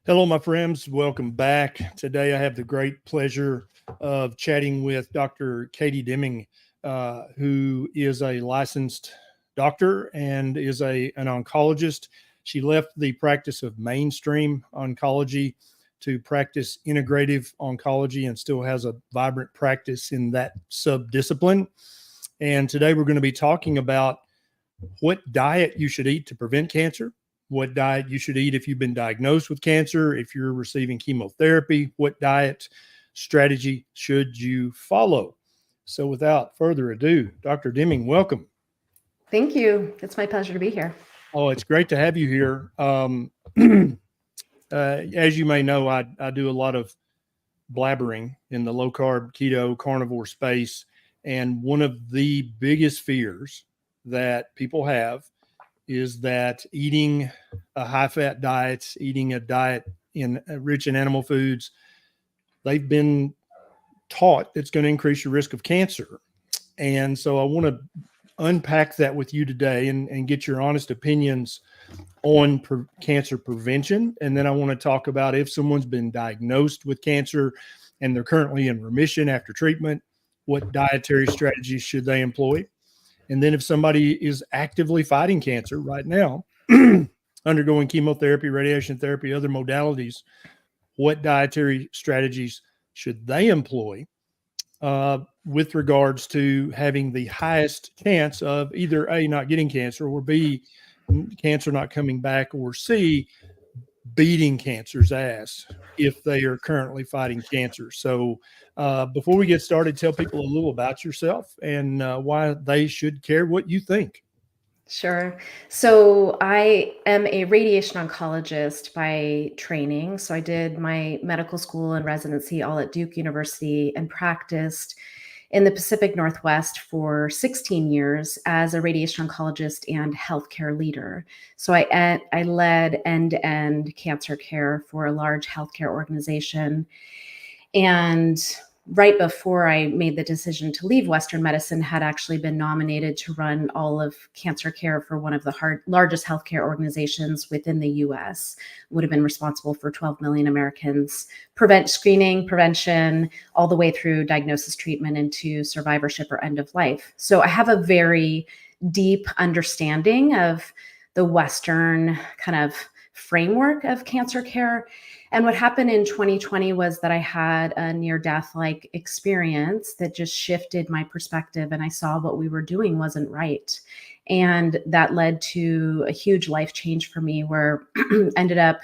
Hello, my friends. Welcome back. Today, I have the great pleasure of chatting with Dr. Katie Deming, who is a licensed doctor and is an oncologist. She left the practice of mainstream oncology to practice integrative oncology and still has a vibrant practice in that subdiscipline. And today, we're going to be talking about what diet you should eat to prevent cancer, what diet you should eat if you've been diagnosed with cancer, if you're receiving chemotherapy, what diet strategy should you follow. So without further ado, Dr. Deming, welcome. Thank you. It's my pleasure to be here. Oh, it's great to have you here. As you may know, I do a lot of blabbering in the low carb, keto, carnivore space. And one of the biggest fears that people have is that eating a high-fat diet, eating a diet rich in animal foods, they've been taught it's going to increase your risk of cancer. And so I want to unpack that with you today and get your honest opinions on cancer prevention. And then I want to talk about if someone's been diagnosed with cancer and they're currently in remission after treatment, what dietary strategies should they employ? And then if somebody is actively fighting cancer right now, undergoing chemotherapy, radiation therapy, other modalities, what dietary strategies should they employ with regards to having the highest chance of either A, not getting cancer, or B, cancer not coming back, or C, beating cancer's ass if they are currently fighting cancer. So before we get started, tell people a little about yourself and why they should care what you think. Sure. So I am a radiation oncologist by training. So I did my medical school and residency all at Duke University and practiced in the Pacific Northwest for 16 years as a radiation oncologist and healthcare leader. So I led end-to-end cancer care for a large healthcare organization. And right before I made the decision to leave Western medicine, had actually been nominated to run all of cancer care for one of the largest healthcare organizations within the US. Would have been responsible for 12 million Americans, screening, prevention, all the way through diagnosis, treatment, into survivorship or end of life. So I have a very deep understanding of the Western kind of framework of cancer care. And what happened in 2020 was that I had a near-death-like experience that just shifted my perspective, and I saw what we were doing wasn't right. And that led to a huge life change for me, where ended up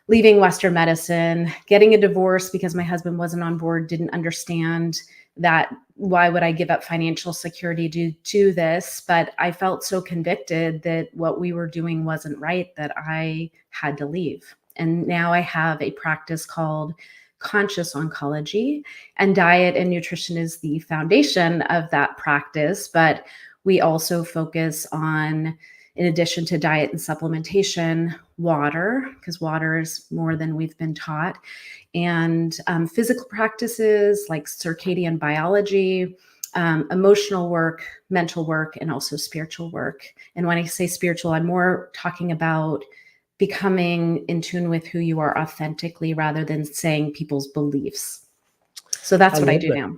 leaving Western medicine, getting a divorce because my husband wasn't on board, didn't understand that why would I give up financial security to do this? But I felt so convicted that what we were doing wasn't right that I had to leave. And now I have a practice called Conscious Oncology, and diet and nutrition is the foundation of that practice. But we also focus on, in addition to diet and supplementation, water, because water is more than we've been taught, and physical practices like circadian biology, emotional work, mental work, and also spiritual work. And when I say spiritual, I'm more talking about becoming in tune with who you are authentically rather than saying people's beliefs. So that's what I do now.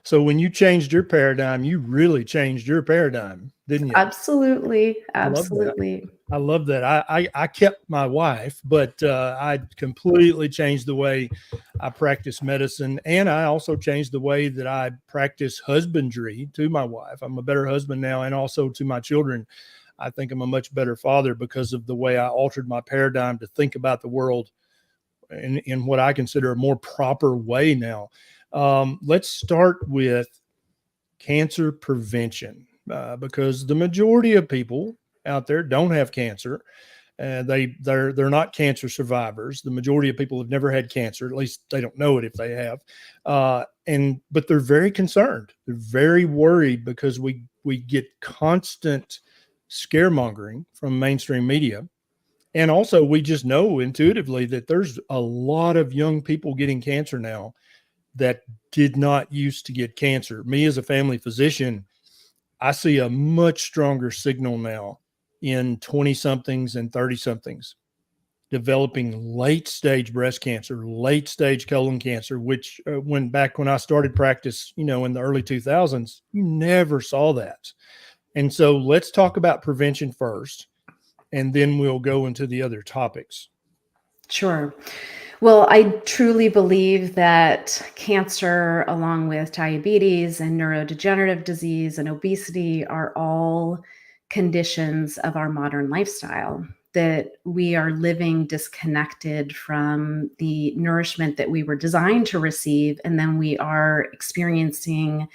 So when you changed your paradigm, you really changed your paradigm, didn't you? Absolutely. Absolutely. I love that. I kept my wife, but I completely changed the way I practice medicine. And I also changed the way that I practice husbandry to my wife. I'm a better husband now, and also to my children. I think I'm a much better father because of the way I altered my paradigm to think about the world in what I consider a more proper way now. Let's start with cancer prevention because the majority of people out there don't have cancer. They're not cancer survivors. The majority of people have never had cancer. At least they don't know it if they have. But they're very concerned. They're very worried because we get constant scaremongering from mainstream media. And also we just know intuitively that there's a lot of young people getting cancer now that did not used to get cancer. Me as a family physician, I see a much stronger signal now in 20 somethings and 30 somethings developing late stage breast cancer, late stage colon cancer, which when I started practice, in the early 2000s, you never saw that. And so let's talk about prevention first, and then we'll go into the other topics. Sure. Well, I truly believe that cancer, along with diabetes and neurodegenerative disease and obesity, are all conditions of our modern lifestyle, that we are living disconnected from the nourishment that we were designed to receive. And then we are experiencing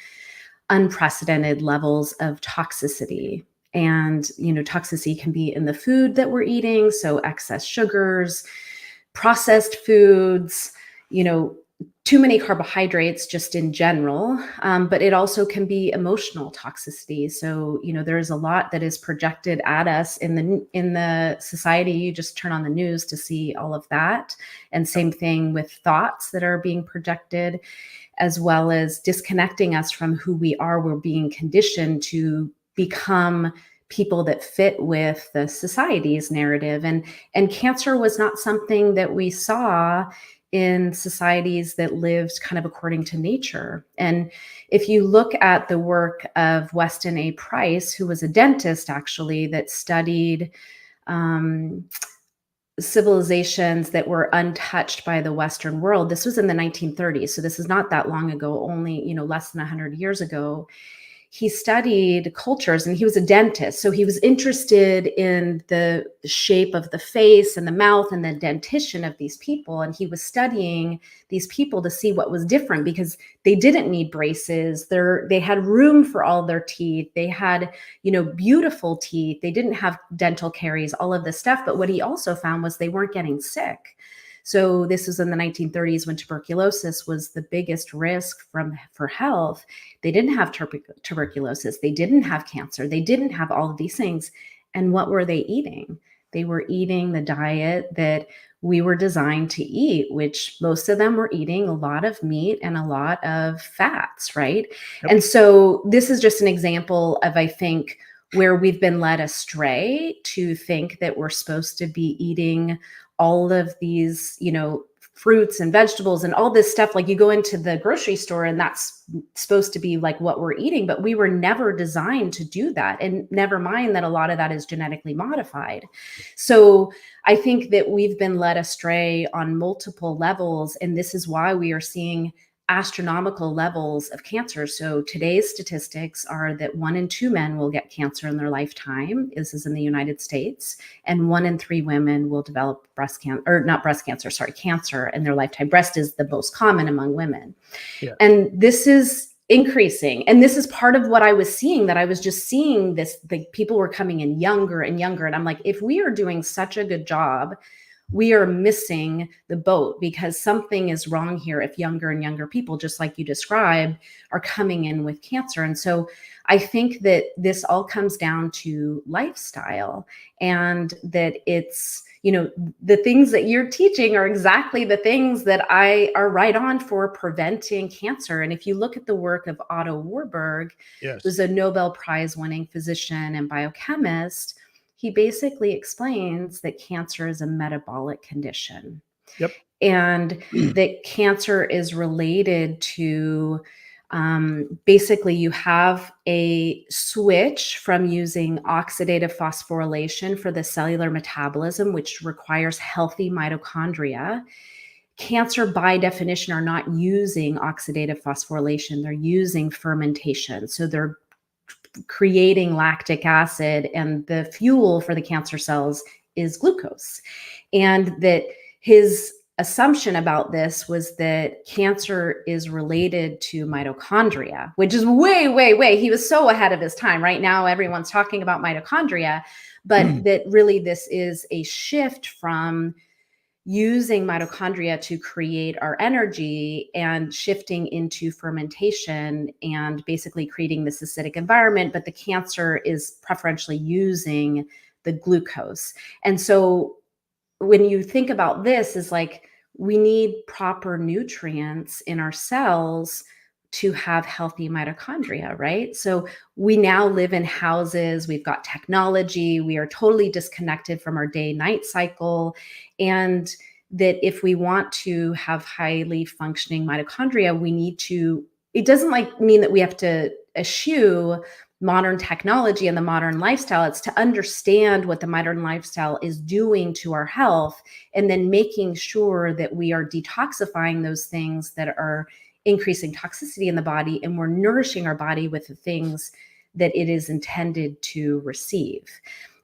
unprecedented levels of toxicity. And, toxicity can be in the food that we're eating. So excess sugars, processed foods, too many carbohydrates just in general, but it also can be emotional toxicity. So, there's a lot that is projected at us in the society. You just turn on the news to see all of that. And same thing with thoughts that are being projected, as well as disconnecting us from who we are. We're being conditioned to become people that fit with the society's narrative. And cancer was not something that we saw in societies that lived kind of according to nature. And if you look at the work of Weston Price, who was a dentist actually, that studied civilizations that were untouched by the Western world. This was in the 1930s. So this is not that long ago, only, less than 100 years ago. He studied cultures, and he was a dentist. So he was interested in the shape of the face and the mouth and the dentition of these people. And he was studying these people to see what was different, because they didn't need braces. They had room for all their teeth. They had, beautiful teeth. They didn't have dental caries, all of this stuff. But what he also found was they weren't getting sick. So this was in the 1930s, when tuberculosis was the biggest risk for health. They didn't have tuberculosis. They didn't have cancer. They didn't have all of these things. And what were they eating? They were eating the diet that we were designed to eat, which most of them were eating a lot of meat and a lot of fats, right? Yep. And so this is just an example of, I think, where we've been led astray to think that we're supposed to be eating all of these, fruits and vegetables and all this stuff. Like, you go into the grocery store and that's supposed to be like what we're eating, but we were never designed to do that. And never mind that a lot of that is genetically modified. So I think that we've been led astray on multiple levels. And this is why we are seeing astronomical levels of cancer. So today's statistics are that 1 in 2 men will get cancer in their lifetime. This is in the United States. And 1 in 3 women will develop cancer in their lifetime. Breast is the most common among women. Yeah. And this is increasing. And this is part of what I was seeing, that I was just seeing this, the people were coming in younger and younger. And I'm like, if we are doing such a good job, we are missing the boat, because something is wrong here if younger and younger people, just like you described, are coming in with cancer. And so I think that this all comes down to lifestyle, and that it's, the things that you're teaching are exactly the things that are right on for preventing cancer. And if you look at the work of Otto Warburg, yes, who's a Nobel Prize winning physician and biochemist, he basically explains that cancer is a metabolic condition. Yep. And that cancer is related to, basically, you have a switch from using oxidative phosphorylation for the cellular metabolism, which requires healthy mitochondria. Cancer, by definition, are not using oxidative phosphorylation. They're using fermentation. So they're creating lactic acid, and the fuel for the cancer cells is glucose. And that his assumption about this was that cancer is related to mitochondria, which is way, he was so ahead of his time. Right now, everyone's talking about mitochondria, but that really this is a shift from using mitochondria to create our energy and shifting into fermentation and basically creating this acidic environment. But the cancer is preferentially using the glucose. And so when you think about this, is like, we need proper nutrients in our cells to have healthy mitochondria, right? So we now live in houses, we've got technology, we are totally disconnected from our day-night cycle. And that if we want to have highly functioning mitochondria, we need to, it doesn't like mean that we have to eschew modern technology and the modern lifestyle. It's to understand what the modern lifestyle is doing to our health, and then making sure that we are detoxifying those things that are increasing toxicity in the body, and we're nourishing our body with the things that it is intended to receive.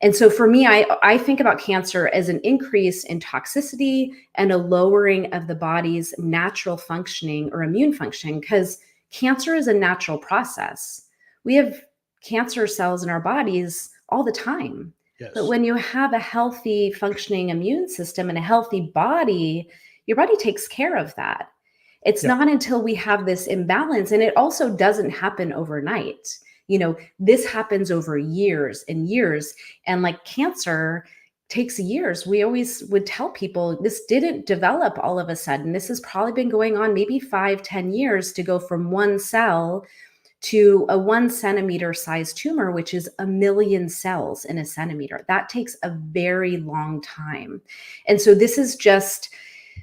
And so for me, I think about cancer as an increase in toxicity and a lowering of the body's natural functioning or immune function, because cancer is a natural process. We have cancer cells in our bodies all the time. Yes. But when you have a healthy functioning immune system and a healthy body, your body takes care of that. It's not until we have this imbalance, and it also doesn't happen overnight. This happens over years and years, and like cancer takes years. We always would tell people this didn't develop all of a sudden. This has probably been going on maybe 5-10 years to go from one cell to a 1 centimeter size tumor, which is 1 million cells in a centimeter. That takes a very long time. And so this is just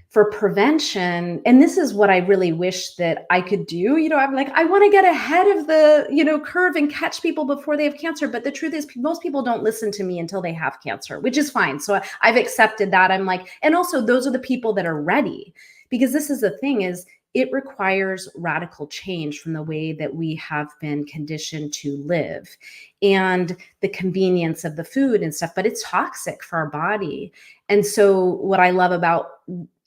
for prevention. And this is what I really wish that I could do. I'm like, I want to get ahead of the, curve and catch people before they have cancer. But the truth is, most people don't listen to me until they have cancer, which is fine. So I've accepted that. I'm like, and also those are the people that are ready, because this is the thing is, it requires radical change from the way that we have been conditioned to live and the convenience of the food and stuff, but it's toxic for our body. And so what I love about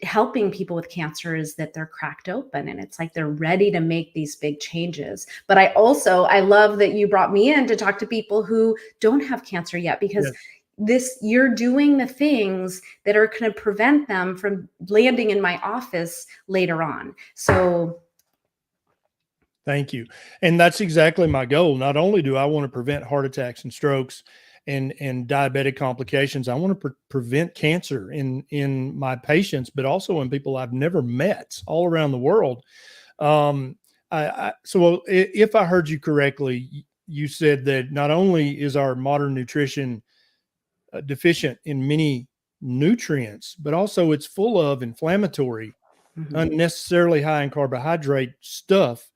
helping people with cancer is that they're cracked open, and it's like they're ready to make these big changes. But I love that you brought me in to talk to people who don't have cancer yet, because you're doing the things that are going to prevent them from landing in my office later on. So thank you. And that's exactly my goal. Not only do I want to prevent heart attacks and strokes and diabetic complications, I want to prevent cancer in my patients, but also in people I've never met all around the world. So if I heard you correctly, you said that not only is our modern nutrition deficient in many nutrients, but also it's full of inflammatory, unnecessarily high in carbohydrate stuff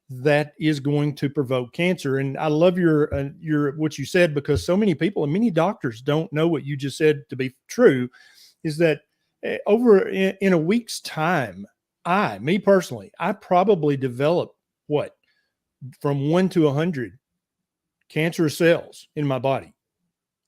that is going to provoke cancer. And I love your what you said, because so many people and many doctors don't know what you just said to be true, is that over in a week's time, me personally, I probably develop from 1 to 100 cancerous cells in my body.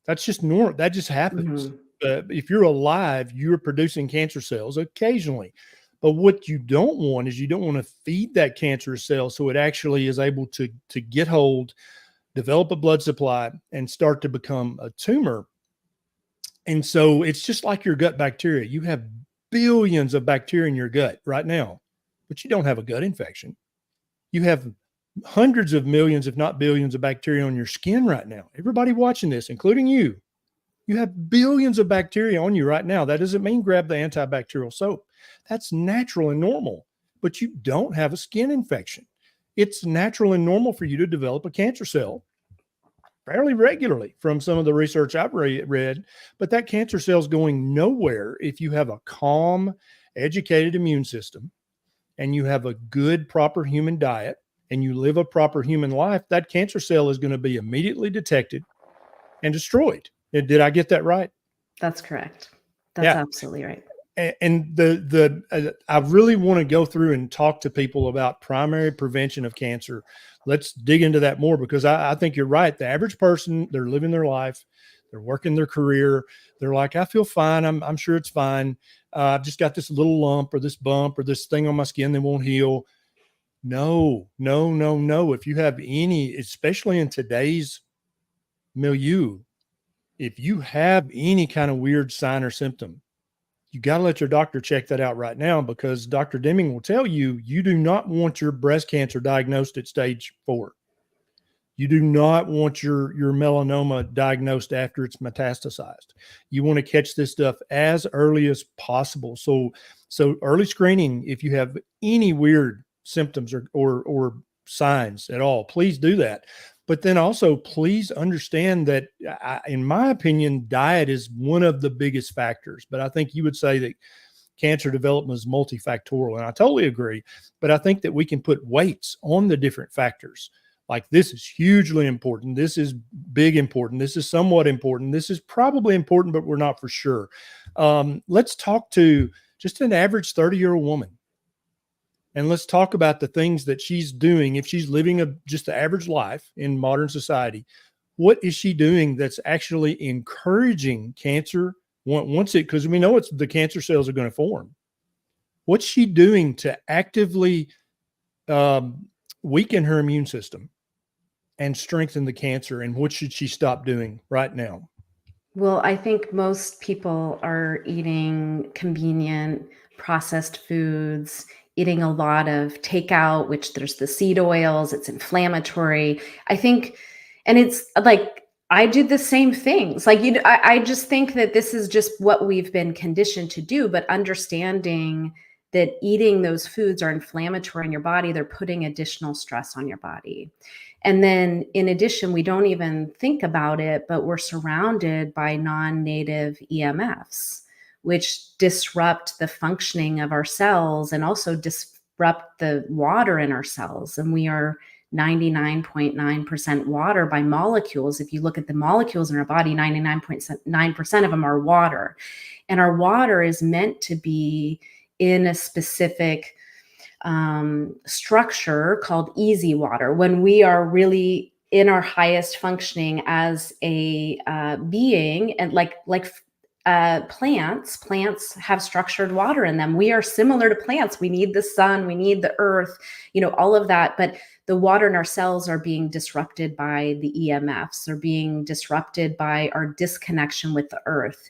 That's just normal. That just happens. If you're alive, you're producing cancer cells occasionally. But what you don't want is you don't want to feed that cancerous cell so it actually is able to get hold, develop a blood supply, and start to become a tumor. And so it's just like your gut bacteria. You have billions of bacteria in your gut right now, but you don't have a gut infection. You have hundreds of millions, if not billions, of bacteria on your skin right now. Everybody watching this, including you have billions of bacteria on you right now. That doesn't mean grab the antibacterial soap. That's natural and normal, but you don't have a skin infection. It's natural and normal for you to develop a cancer cell fairly regularly from some of the research I've read, but that cancer cell is going nowhere if you have a calm, educated immune system and you have a good, proper human diet and you live a proper human life. That cancer cell is going to be immediately detected and destroyed. Did I get that right? That's correct. That's absolutely right. And I really want to go through and talk to people about primary prevention of cancer. Let's dig into that more, because I think you're right. The average person, they're living their life, they're working their career. They're like, I feel fine. I'm sure it's fine. I've just got this little lump or this bump or this thing on my skin that won't heal. No. If you have any, especially in today's milieu, if you have any kind of weird sign or symptom, you got to let your doctor check that out right now, because Dr. Deming will tell you, you do not want your breast cancer diagnosed at stage 4. You do not want your melanoma diagnosed after it's metastasized. You want to catch this stuff as early as possible. So early screening, if you have any weird symptoms or signs at all, please do that. But then also, please understand that, in my opinion, diet is one of the biggest factors. But I think you would say that cancer development is multifactorial, and I totally agree. But I think that we can put weights on the different factors. Like, this is hugely important. This is big important. This is somewhat important. This is probably important, but we're not for sure. Let's talk to just an average 30-year-old woman. And let's talk about the things that she's doing. If she's living just an average life in modern society, what is she doing that's actually encouraging cancer once it, because we know the cancer cells are going to form. What's she doing to actively weaken her immune system and strengthen the cancer? And what should she stop doing right now? Well, I think most people are eating convenient processed foods, eating a lot of takeout, which there's the seed oils, it's inflammatory. I think, and it's like, I do the same things. Like, I just think that this is just what we've been conditioned to do, but understanding that eating those foods are inflammatory in your body, they're putting additional stress on your body. And then in addition, we don't even think about it, but we're surrounded by non-native EMFs, which disrupt the functioning of our cells and also disrupt the water in our cells. And we are 99.9% water by molecules. If you look at the molecules in our body, 99.9% of them are water. And our water is meant to be in a specific structure called easy water. When we are really in our highest functioning as a being, and like plants have structured water in them. We are similar to plants. We need the sun, we need the earth, all of that. But the water in our cells are being disrupted by the EMFs. They're being disrupted by our disconnection with the earth.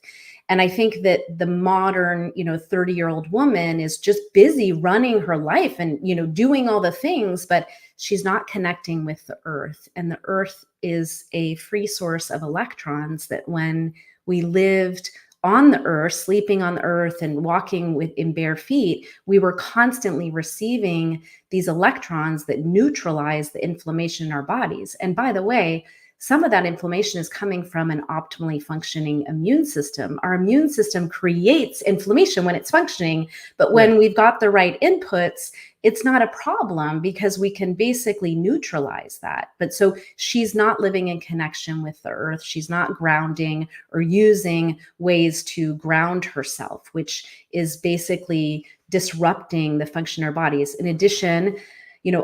And I think that the modern, 30-year-old woman is just busy running her life and, doing all the things, but she's not connecting with the earth. And the earth is a free source of electrons that when we lived on the earth, sleeping on the earth and walking in bare feet, we were constantly receiving these electrons that neutralize the inflammation in our bodies. And by the way, some of that inflammation is coming from an optimally functioning immune system. Our immune system creates inflammation when it's functioning, but when we've got the right inputs, it's not a problem because we can basically neutralize that. But so she's not living in connection with the earth. She's not grounding or using ways to ground herself, which is basically disrupting the function of our bodies. In addition,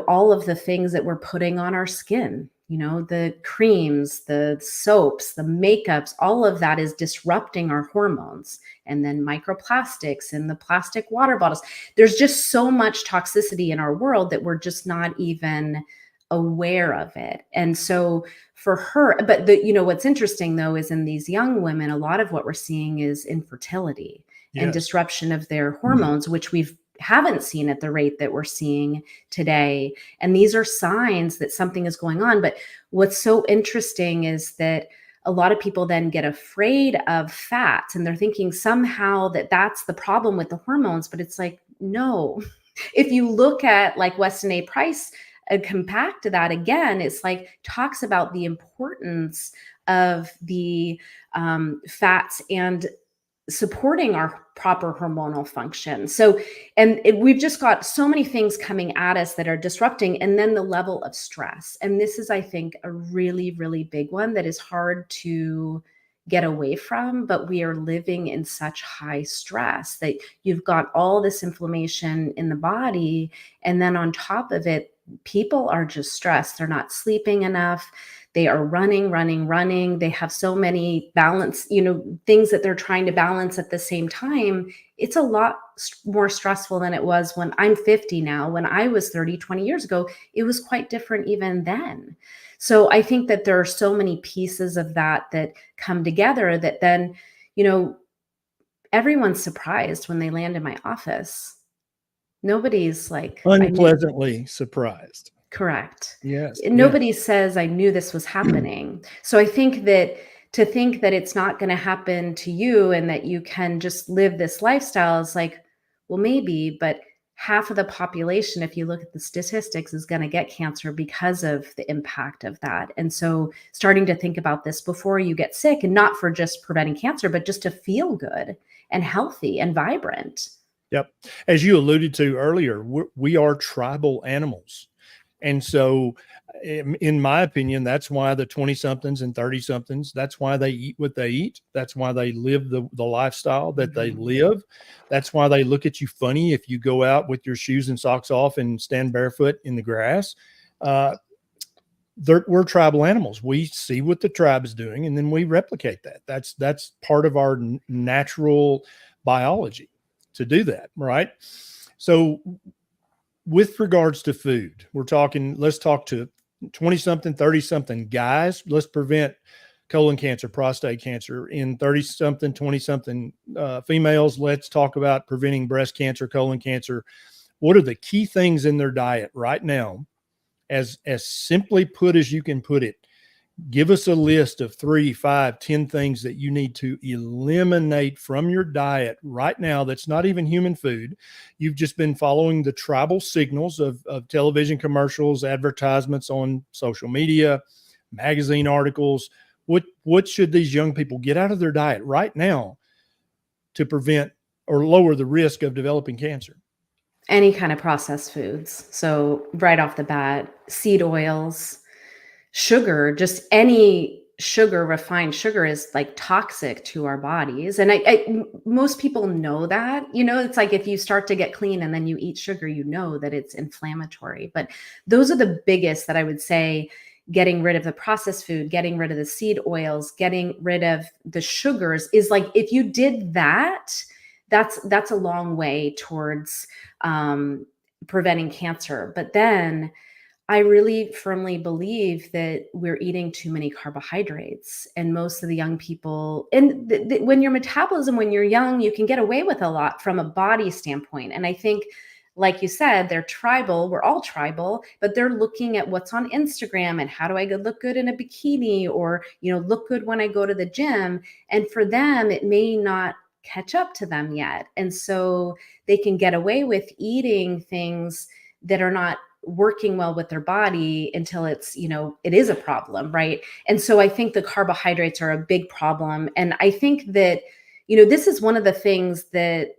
all of the things that we're putting on our skin, the creams, the soaps, the makeups, all of that is disrupting our hormones. And then microplastics and the plastic water bottles. There's just so much toxicity in our world that we're just not even aware of it. And so for her, but what's interesting though, is in these young women, a lot of what we're seeing is infertility and disruption of their hormones, which we've haven't seen at the rate that we're seeing today. And these are signs that something is going on. But what's so interesting is that a lot of people then get afraid of fats and they're thinking somehow that that's the problem with the hormones. But it's like, no, if you look at like Weston Price, compact to that again, it's like talks about the importance of the fats and supporting our proper hormonal function. So, we've just got so many things coming at us that are disrupting, and then the level of stress. And this is, I think, a really, really big one that is hard to get away from, but we are living in such high stress that you've got all this inflammation in the body. And then on top of it, people are just stressed. They're not sleeping enough. They are running. They have so many balance, things that they're trying to balance at the same time. It's a lot more stressful than it was when I'm 50 now. When I was 30, 20 years ago, it was quite different even then. So I think that there are so many pieces of that come together that then, everyone's surprised when they land in my office. Nobody's like unpleasantly surprised. Correct. Yes. Nobody says, I knew this was happening. So I think that to think that it's not going to happen to you and that you can just live this lifestyle is like, well, maybe, but half of the population, if you look at the statistics, is going to get cancer because of the impact of that. And so starting to think about this before you get sick, and not for just preventing cancer, but just to feel good and healthy and vibrant. Yep. As you alluded to earlier, we are tribal animals. And so in my opinion, that's why the 20 somethings and 30 somethings, that's why they eat what they eat. That's why they live the lifestyle that they live. That's why they look at you funny if you go out with your shoes and socks off and stand barefoot in the grass. We're tribal animals. We see what the tribe is doing, and then we replicate that. That's part of our natural biology to do that, right? So with regards to food, let's talk to 20 something, 30 something guys. Let's prevent colon cancer, prostate cancer. In 30 something, 20 something females, let's talk about preventing breast cancer, colon cancer. What are the key things in their diet right now? As simply put as you can put it, give us a list of 3, 5, 10 things that you need to eliminate from your diet right now that's not even human food. You've just been following the tribal signals of television commercials, advertisements on social media, magazine articles. What should these young people get out of their diet right now to prevent or lower the risk of developing cancer? Any kind of processed foods. So right off the bat, seed oils, sugar, just any sugar, refined sugar is like toxic to our bodies. And most people know that, it's like if you start to get clean and then you eat sugar, that it's inflammatory. But those are the biggest that I would say: getting rid of the processed food, getting rid of the seed oils, getting rid of the sugars is like, if you did that, that's a long way towards preventing cancer. But then I really firmly believe that we're eating too many carbohydrates, and most of the young people, and when your metabolism, when you're young, you can get away with a lot from a body standpoint. And I think, like you said, they're tribal. We're all tribal, but they're looking at what's on Instagram and how do I look good in a bikini, or, look good when I go to the gym. And for them, it may not catch up to them yet. And so they can get away with eating things that are not working well with their body until it's, it is a problem, right? And so I think the carbohydrates are a big problem. And I think that, this is one of the things that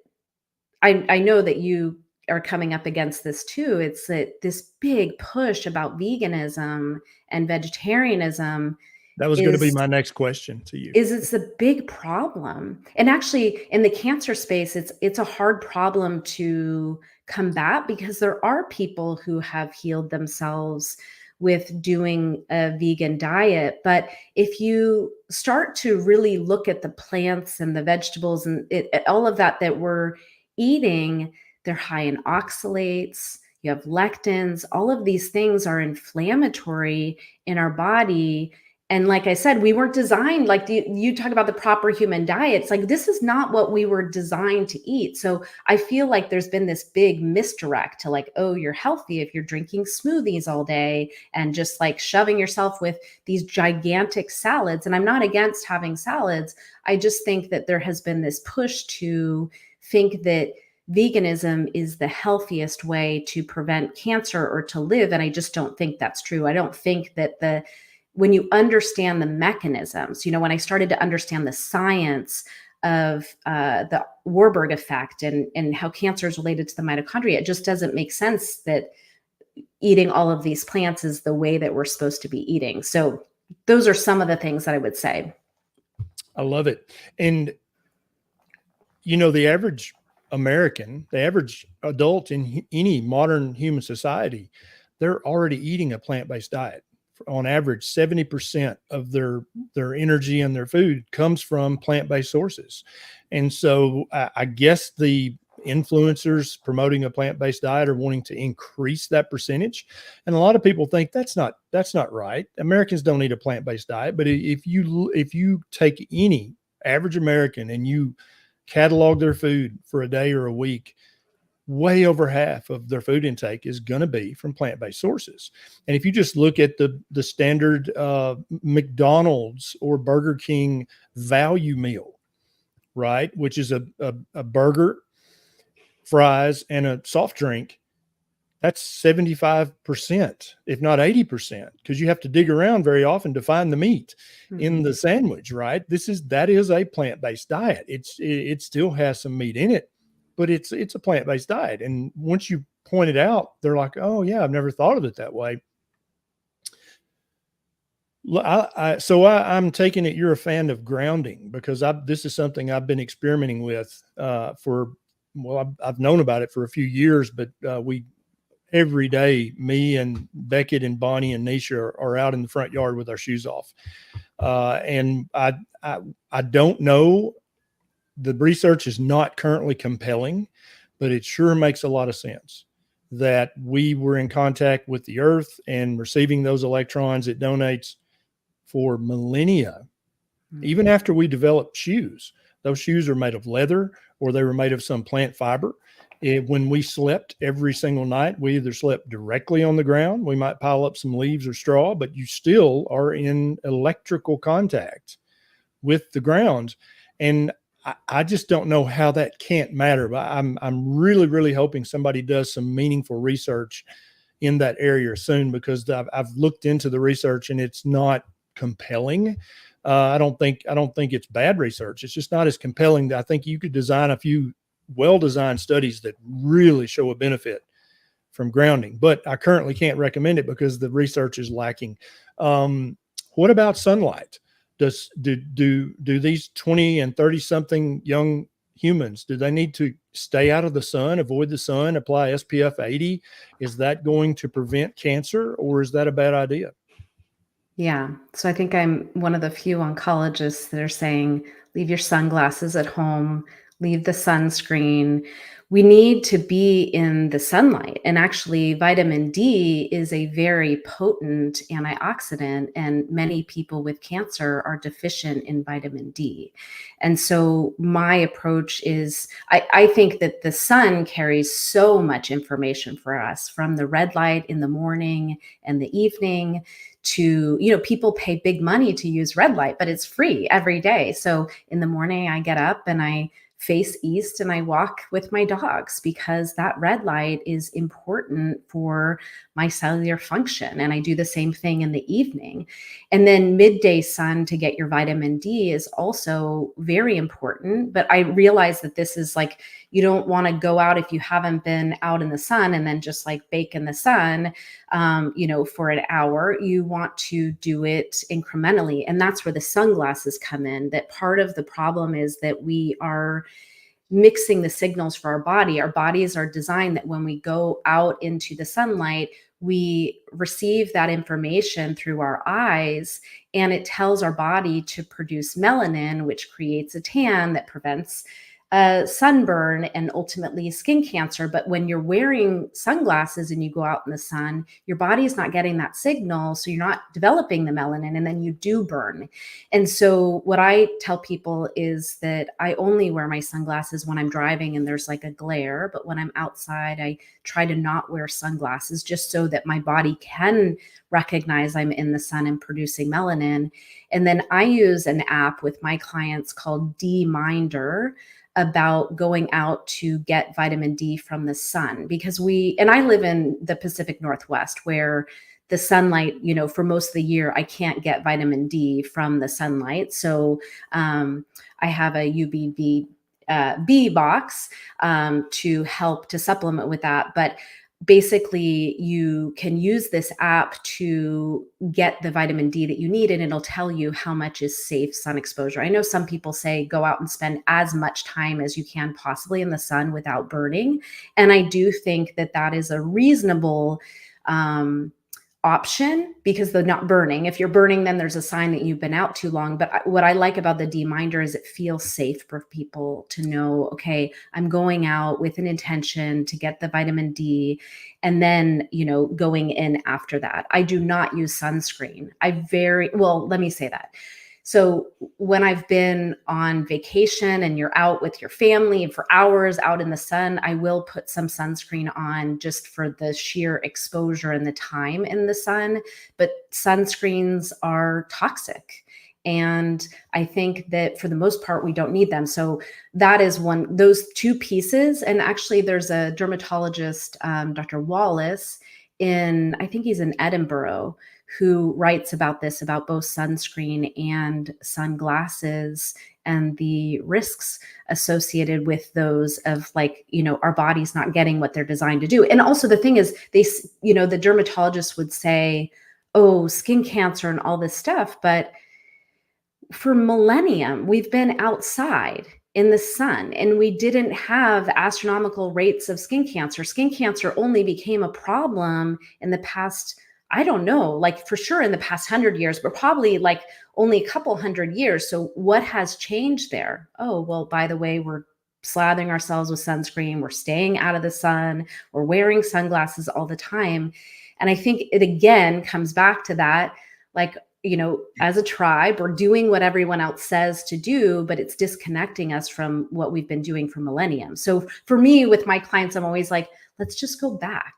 I know that you are coming up against this too. It's that this big push about veganism and vegetarianism. That was going to be my next question to you. It's a big problem. And actually in the cancer space, it's a hard problem to combat, because there are people who have healed themselves with doing a vegan diet. But if you start to really look at the plants and the vegetables and all of that we're eating, they're high in oxalates, you have lectins, all of these things are inflammatory in our body. And like I said, we weren't designed, like you talk about the proper human diet. It's like, this is not what we were designed to eat. So I feel like there's been this big misdirect to like, oh, you're healthy if you're drinking smoothies all day and just like shoving yourself with these gigantic salads. And I'm not against having salads. I just think that there has been this push to think that veganism is the healthiest way to prevent cancer or to live. And I just don't think that's true. I don't think that when you understand the mechanisms, when I started to understand the science of the Warburg effect and how cancer is related to the mitochondria, it just doesn't make sense that eating all of these plants is the way that we're supposed to be eating. So those are some of the things that I would say. I love it. And, the average American, the average adult in any modern human society, they're already eating a plant-based diet. On average, 70% of their energy and their food comes from plant-based sources. And so I guess the influencers promoting a plant-based diet are wanting to increase that percentage. And a lot of people think that's not right. Americans don't eat a plant-based diet. But if you take any average American and you catalog their food for a day or a week, way over half of their food intake is going to be from plant-based sources. And if you just look at the standard McDonald's or Burger King value meal, right, which is a burger, fries, and a soft drink, that's 75%, if not 80%, because you have to dig around very often to find the meat in the sandwich, right? That is a plant-based diet. It still has some meat in it, but it's a plant-based diet. And once you point it out, they're like, oh yeah, I've never thought of it that way. So I'm taking it you're a fan of grounding, because this is something I've been experimenting with I've known about it for a few years, but every day, me and Beckett and Bonnie and Nisha are out in the front yard with our shoes off. And I don't know, the research is not currently compelling, but it sure makes a lot of sense that we were in contact with the earth and receiving those electrons it donates for millennia. Even after we developed shoes, those shoes are made of leather or they were made of some plant fiber. When we slept every single night, we either slept directly on the ground, we might pile up some leaves or straw, but you still are in electrical contact with the ground. And I just don't know how that can't matter. But I'm really, really hoping somebody does some meaningful research in that area soon, because I've looked into the research and it's not compelling. I don't think it's bad research. It's just not as compelling. I think you could design a few well-designed studies that really show a benefit from grounding, but I currently can't recommend it because the research is lacking. What about sunlight? Do these 20 and 30 something young humans, do they need to stay out of the sun, avoid the sun, apply SPF 80? Is that going to prevent cancer, or is that a bad idea? Yeah. So I think I'm one of the few oncologists that are saying, leave your sunglasses at home, leave the sunscreen. We need to be in the sunlight. And actually, vitamin D is a very potent antioxidant, and many people with cancer are deficient in vitamin D. And so my approach is I think that the sun carries so much information for us, from the red light in the morning and the evening to, people pay big money to use red light, but it's free every day. So in the morning, I get up and I face east and I walk with my dogs, because that red light is important for my cellular function. And I do the same thing in the evening. And then midday sun to get your vitamin D is also very important. But I realize that this is like, you don't want to go out if you haven't been out in the sun and then just like bake in the sun, for an hour. You want to do it incrementally. And that's where the sunglasses come in. That part of the problem is that we are mixing the signals for our body. Our bodies are designed that when we go out into the sunlight, we receive that information through our eyes, and it tells our body to produce melanin, which creates a tan that prevents sunburn and ultimately skin cancer. But when you're wearing sunglasses and you go out in the sun, your body is not getting that signal. So you're not developing the melanin, and then you do burn. And so what I tell people is that I only wear my sunglasses when I'm driving and there's like a glare. But when I'm outside, I try to not wear sunglasses, just so that my body can recognize I'm in the sun and producing melanin. And then I use an app with my clients called D-Minder, about going out to get vitamin D from the sun, because I live in the Pacific Northwest, where the sunlight, for most of the year, I can't get vitamin D from the sunlight. So I have a UVB B box to help to supplement with that. But basically, you can use this app to get the vitamin D that you need, and it'll tell you how much is safe sun exposure. I know some people say go out and spend as much time as you can possibly in the sun without burning. And I do think that that is a reasonable option, because they're not burning. If you're burning, then there's a sign that you've been out too long. But what I like about the D-Minder is it feels safe for people to know, okay, I'm going out with an intention to get the vitamin D, and then, going in after that. I do not use sunscreen. Let me say that. So when I've been on vacation and you're out with your family for hours out in the sun, I will put some sunscreen on, just for the sheer exposure and the time in the sun. But sunscreens are toxic. And I think that for the most part, we don't need them. So that is those two pieces. And actually there's a dermatologist, Dr. Wallace I think he's in Edinburgh, who writes about this, about both sunscreen and sunglasses and the risks associated with those of, like, our body's not getting what they're designed to do. And also the thing is, the dermatologists would say, oh, skin cancer and all this stuff. But for millennium, we've been outside in the sun and we didn't have astronomical rates of skin cancer. Skin cancer only became a problem in the past, I don't know, like for sure in the past 100 years, but probably like only a couple 100 years. So what has changed there? Oh, well, by the way, we're slathering ourselves with sunscreen. We're staying out of the sun. We're wearing sunglasses all the time. And I think it again comes back to that, like, as a tribe, we're doing what everyone else says to do, but it's disconnecting us from what we've been doing for millennium. So for me, with my clients, I'm always like, let's just go back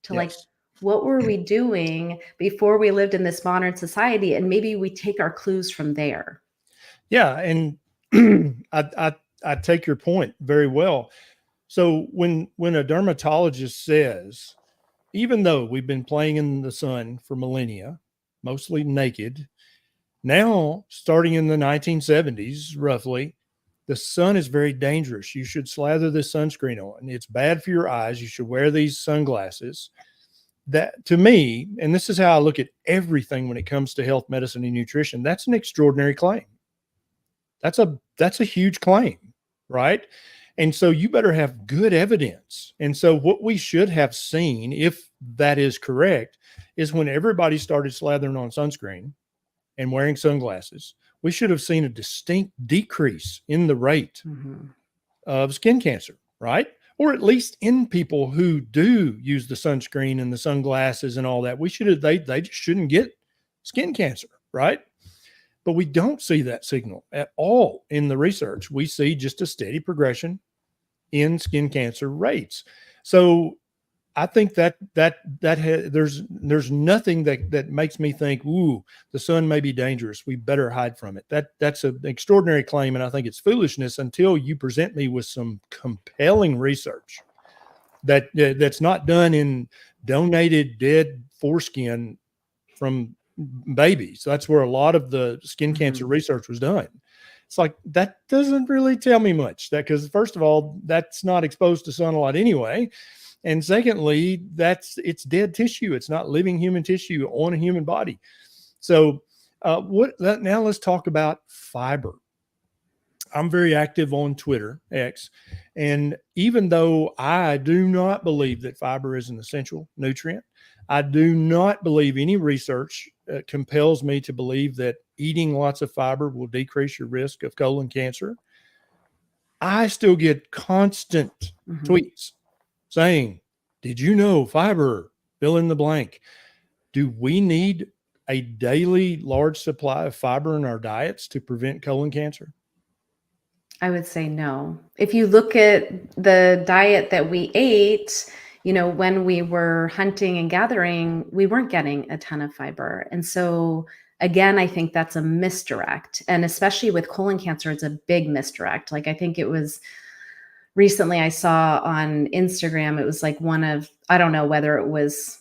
to like, what were we doing before we lived in this modern society? And maybe we take our clues from there. Yeah. And I take your point very well. So when a dermatologist says, even though we've been playing in the sun for millennia, mostly naked, now starting in the 1970s, roughly, the sun is very dangerous. You should slather this sunscreen on. It's bad for your eyes. You should wear these sunglasses. That, to me, and this is how I look at everything when it comes to health, medicine, and nutrition, that's an extraordinary claim. That's a huge claim, right? And so you better have good evidence. And so what we should have seen, if that is correct, is when everybody started slathering on sunscreen and wearing sunglasses, we should have seen a distinct decrease in the rate of skin cancer, right? Or at least in people who do use the sunscreen and the sunglasses and all that. They just shouldn't get skin cancer, right? But we don't see that signal at all in the research. We see just a steady progression in skin cancer rates. So I think there's nothing that makes me think, ooh, the sun may be dangerous. We better hide from it. That's an extraordinary claim, and I think it's foolishness until you present me with some compelling research that's not done in donated dead foreskin from babies. That's where a lot of the skin cancer research was done. It's like, that doesn't really tell me much, because first of all, that's not exposed to sun a lot anyway. And secondly, it's dead tissue. It's not living human tissue on a human body. So now let's talk about fiber. I'm very active on Twitter, X. And even though I do not believe that fiber is an essential nutrient, I do not believe any research compels me to believe that eating lots of fiber will decrease your risk of colon cancer. I still get constant tweets saying, did you know fiber, fill in the blank? Do we need a daily large supply of fiber in our diets to prevent colon cancer? I would say no. If you look at the diet that we ate, when we were hunting and gathering, we weren't getting a ton of fiber. And so again, I think that's a misdirect. And especially with colon cancer, it's a big misdirect. Like, I think it was recently I saw on Instagram, it was like I don't know whether it was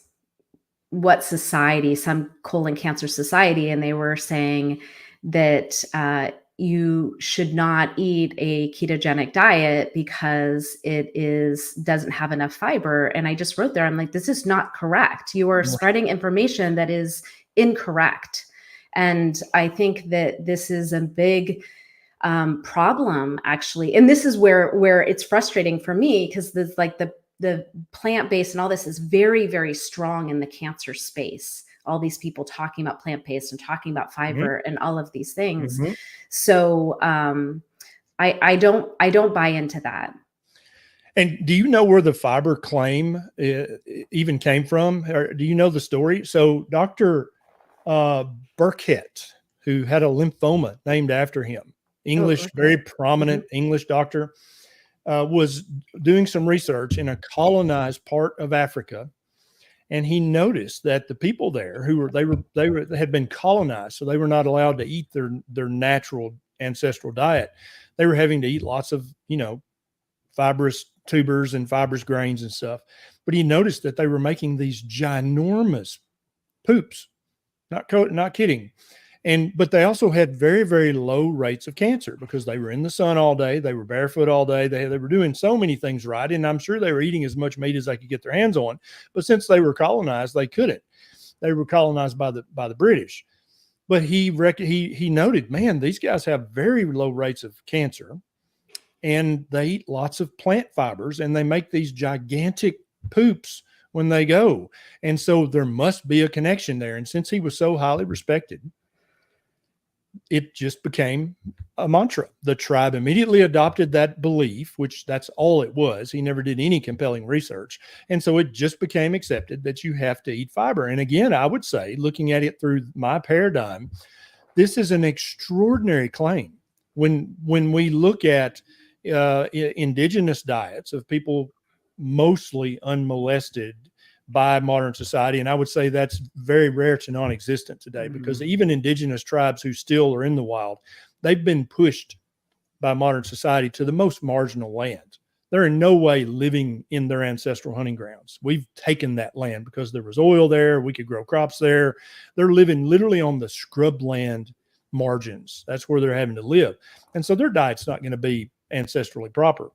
what society, some colon cancer society, and they were saying that you should not eat a ketogenic diet because it doesn't have enough fiber. And I just wrote there, I'm like, this is not correct. You are spreading information that is incorrect. And I think that this is a big problem, actually. And this is where it's frustrating for me, because there's like the plant-based and all this is very, very strong in the cancer space. All these people talking about plant-based and talking about fiber and all of these things. So I don't buy into that. And do you know where the fiber claim even came from? Or do you know the story? So Dr. Burkett, who had a lymphoma named after him, English, very prominent English doctor, was doing some research in a colonized part of Africa. And he noticed that the people there they had been colonized, so they were not allowed to eat their natural ancestral diet. They were having to eat lots of, fibrous tubers and fibrous grains and stuff. But he noticed that they were making these ginormous poops, not kidding. But they also had very, very low rates of cancer because they were in the sun all day. They were barefoot all day. They were doing so many things right. And I'm sure they were eating as much meat as they could get their hands on. But since they were colonized, they couldn't. They were colonized by the British. But he noted, man, these guys have very low rates of cancer, and they eat lots of plant fibers, and they make these gigantic poops when they go. And so there must be a connection there. And since he was so highly respected, it just became a mantra. The tribe immediately adopted that belief, which that's all it was. He never did any compelling research. And so it just became accepted that you have to eat fiber. And again, I would say, looking at it through my paradigm, this is an extraordinary claim. When we look at indigenous diets of people mostly unmolested by modern society, and I would say that's very rare to non-existent today, because even indigenous tribes who still are in the wild, they've been pushed by modern society to the most marginal land. They're in no way living in their ancestral hunting grounds. We've taken that land because there was oil there. We could grow crops there. They're living literally on the scrubland margins. That's where they're having to live. And so their diet's not going to be ancestrally proper.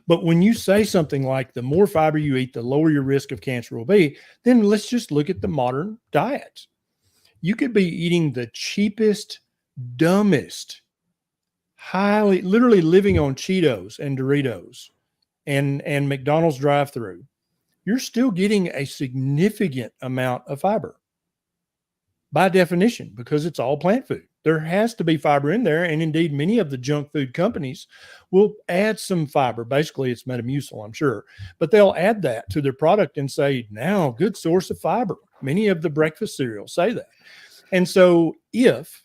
But when you say something like the more fiber you eat, the lower your risk of cancer will be, then let's just look at the modern diet. You could be eating the cheapest, dumbest, literally living on Cheetos and Doritos and McDonald's drive-through. You're still getting a significant amount of fiber by definition, because it's all plant food. There has to be fiber in there. And indeed, many of the junk food companies will add some fiber. Basically, it's Metamucil, I'm sure. But they'll add that to their product and say, now, good source of fiber. Many of the breakfast cereals say that. And so if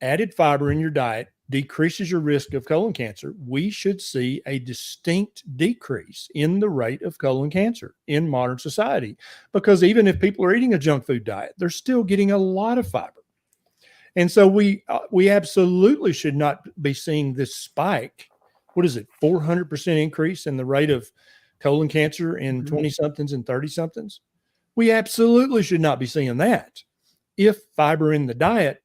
added fiber in your diet decreases your risk of colon cancer, we should see a distinct decrease in the rate of colon cancer in modern society. Because even if people are eating a junk food diet, they're still getting a lot of fiber. And so we absolutely should not be seeing this spike. What is it? 400% increase in the rate of colon cancer in 20-somethings and 30-somethings. We absolutely should not be seeing that if fiber in the diet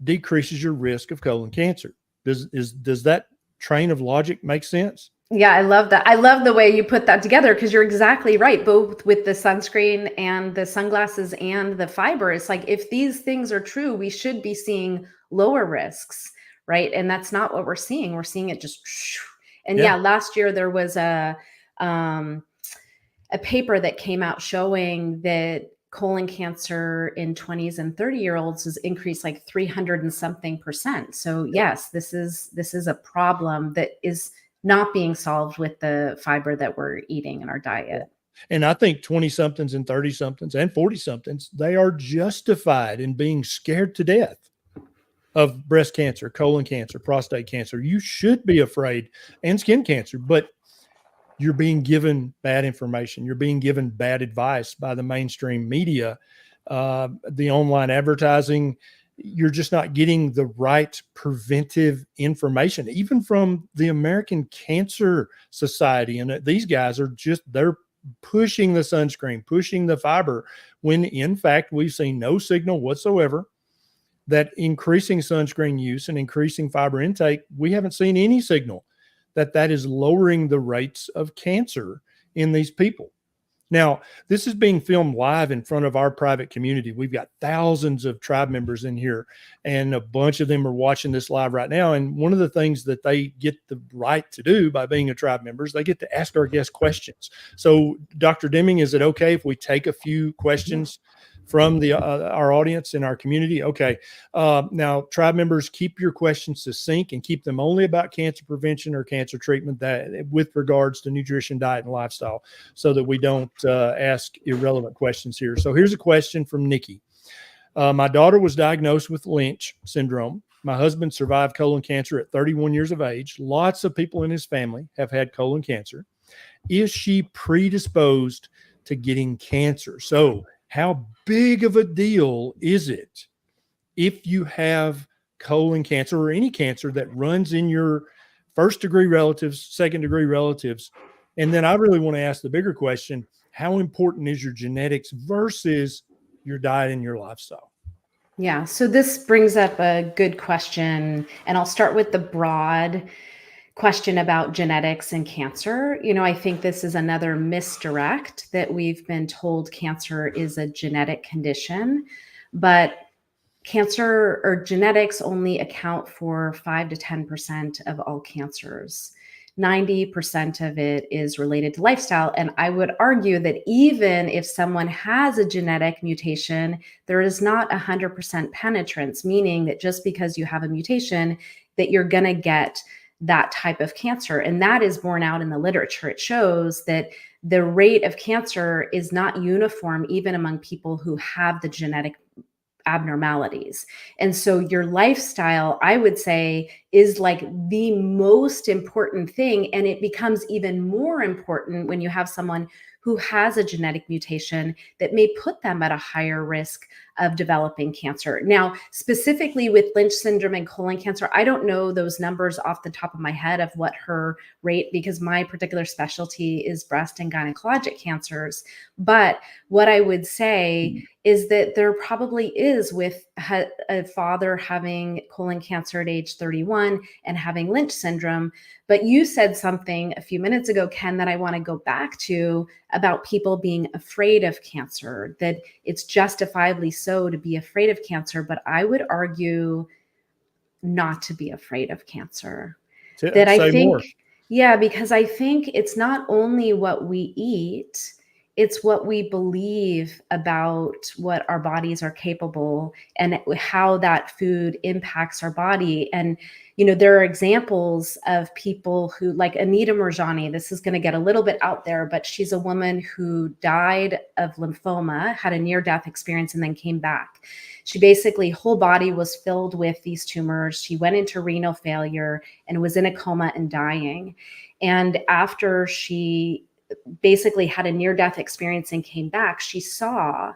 decreases your risk of colon cancer. Does that train of logic make sense? Yeah, I love that. I love the way you put that together, because you're exactly right. Both with the sunscreen and the sunglasses and the fiber, it's like, if these things are true, we should be seeing lower risks, right? And that's not what we're seeing. We're seeing it just, and yeah, last year there was a paper that came out showing that colon cancer in 20s and 30-year-olds has increased like 300 and something %. So yes, this is a problem that is not being solved with the fiber that we're eating in our diet. And I think 20-somethings and 30-somethings and 40-somethings, they are justified in being scared to death of breast cancer, colon cancer, prostate cancer. You should be afraid, and skin cancer, but you're being given bad information. You're being given bad advice by the mainstream media, the online advertising. You're just not getting the right preventive information, even from the American Cancer Society. And these guys are they're pushing the sunscreen, pushing the fiber, when in fact, we've seen no signal whatsoever that increasing sunscreen use and increasing fiber intake, we haven't seen any signal that is lowering the rates of cancer in these people. Now, this is being filmed live in front of our private community. We've got thousands of tribe members in here, and a bunch of them are watching this live right now. And one of the things that they get the right to do by being a tribe member is they get to ask our guests questions. So, Dr. Deming, is it okay if we take a few questions from our audience in our community? Okay. Now, tribe members, keep your questions succinct and keep them only about cancer prevention or cancer treatment, that with regards to nutrition, diet, and lifestyle, so that we don't ask irrelevant questions here. So here's a question from Nikki. My daughter was diagnosed with Lynch syndrome. My husband survived colon cancer at 31 years of age. Lots of people in his family have had colon cancer. Is she predisposed to getting cancer. So how big of a deal is it if you have colon cancer or any cancer that runs in your first degree relatives, second degree relatives? And then I really want to ask the bigger question, how important is your genetics versus your diet and your lifestyle? Yeah, so this brings up a good question, and I'll start with the broad question about genetics and cancer. I think this is another misdirect that we've been told cancer is a genetic condition, but cancer or genetics only account for 5 to 10% of all cancers. 90% of it is related to lifestyle. And I would argue that even if someone has a genetic mutation, there is not 100% penetrance, meaning that just because you have a mutation, that you're going to get that type of cancer. And that is borne out in the literature. It shows that the rate of cancer is not uniform, even among people who have the genetic abnormalities. And so your lifestyle, I would say, is like the most important thing. And it becomes even more important when you have someone who has a genetic mutation that may put them at a higher risk of developing cancer. Now, specifically with Lynch syndrome and colon cancer, I don't know those numbers off the top of my head of what her rate, because my particular specialty is breast and gynecologic cancers. But what I would say is that there probably is, with a father having colon cancer at age 31 and having Lynch syndrome. But you said something a few minutes ago, Ken, that I want to go back to about people being afraid of cancer, that it's justifiably so to be afraid of cancer. But I would argue not to be afraid of cancer. That I think, more. Yeah, because I think it's not only what we eat, it's what we believe about what our bodies are capable and how that food impacts our body. And, there are examples of people who, like Anita Moorjani, this is going to get a little bit out there, but she's a woman who died of lymphoma, had a near-death experience, and then came back. She basically, whole body was filled with these tumors. She went into renal failure and was in a coma and dying. And after she basically had a near-death experience and came back, she saw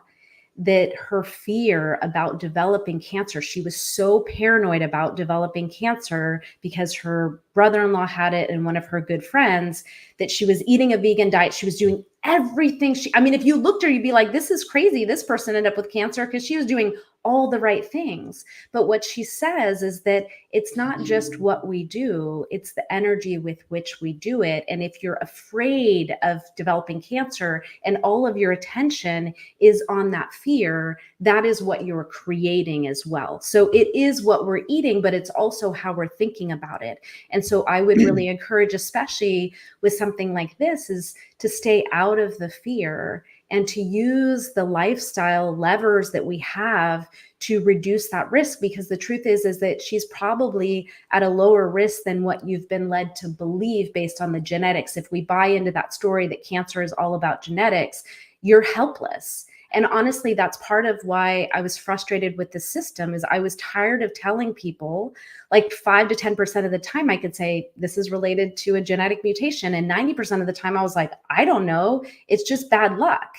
that her fear about developing cancer, she was so paranoid about developing cancer because her brother-in-law had it and one of her good friends, that she was eating a vegan diet. She was doing everything. If you looked at her, you'd be like, this is crazy. This person ended up with cancer because she was doing all the right things. But what she says is that it's not just what we do, it's the energy with which we do it. And if you're afraid of developing cancer and all of your attention is on that fear, that is what you're creating as well. So it is what we're eating, but it's also how we're thinking about it. And so I would really encourage, especially with something like this, is to stay out of the fear and to use the lifestyle levers that we have to reduce that risk. Because the truth is that she's probably at a lower risk than what you've been led to believe based on the genetics. If we buy into that story that cancer is all about genetics, you're helpless. And honestly, that's part of why I was frustrated with the system, is I was tired of telling people, like 5 to 10% of the time I could say, this is related to a genetic mutation. And 90% of the time I was like, I don't know, it's just bad luck.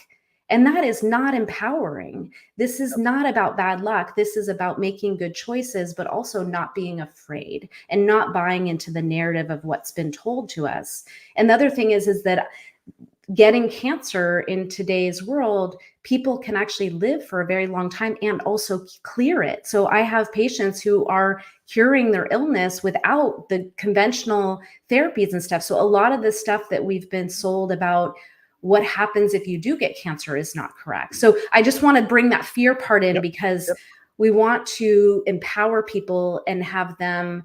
And that is not empowering. This is not about bad luck. This is about making good choices, but also not being afraid and not buying into the narrative of what's been told to us. And the other thing is that getting cancer in today's world, people can actually live for a very long time and also clear it. So I have patients who are curing their illness without the conventional therapies and stuff. So a lot of the stuff that we've been sold about what happens if you do get cancer is not correct. So I just want to bring that fear part in, because we want to empower people and have them,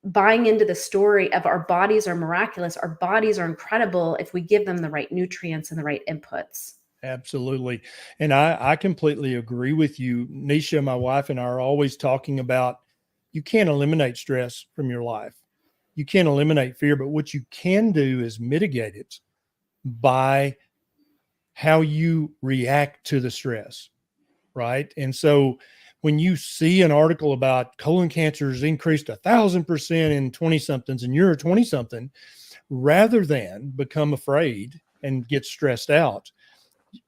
buying into the story of our bodies are miraculous. Our bodies are incredible if we give them the right nutrients and the right inputs. Absolutely. And I completely agree with you. Nisha, my wife, and I are always talking about, you can't eliminate stress from your life. You can't eliminate fear, but what you can do is mitigate it by how you react to the stress, right? And so when you see an article about colon cancer has increased 1,000% in 20-somethings and you're a 20-something, rather than become afraid and get stressed out.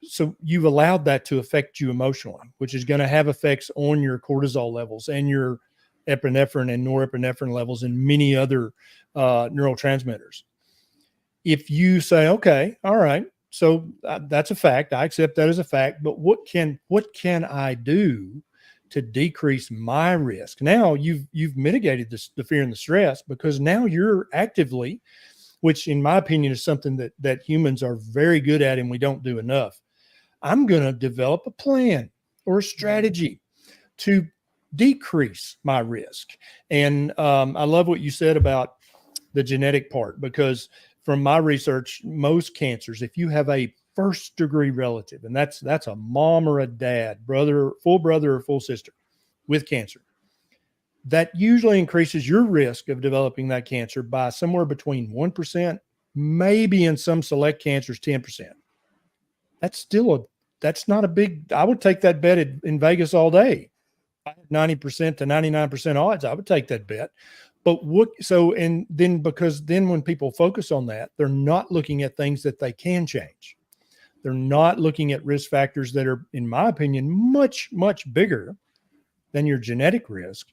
So you've allowed that to affect you emotionally, which is going to have effects on your cortisol levels and your epinephrine and norepinephrine levels and many other neurotransmitters. If you say, okay, all right, so that's a fact, I accept that as a fact, but what can I do to decrease my risk? Now you've mitigated the fear and the stress, because now you're actively, which in my opinion is something that humans are very good at and we don't do enough. I'm going to develop a plan or a strategy to decrease my risk. And I love what you said about the genetic part, because from my research, most cancers, if you have a first degree relative, and that's a mom or a dad, full brother or full sister with cancer, that usually increases your risk of developing that cancer by somewhere between 1%, maybe in some select cancers, 10%. That's not a big, I would take that bet in Vegas all day. 90% to 99% odds, I would take that bet. But because then when people focus on that, they're not looking at things that they can change. They're not looking at risk factors that are, in my opinion, much, much bigger than your genetic risk.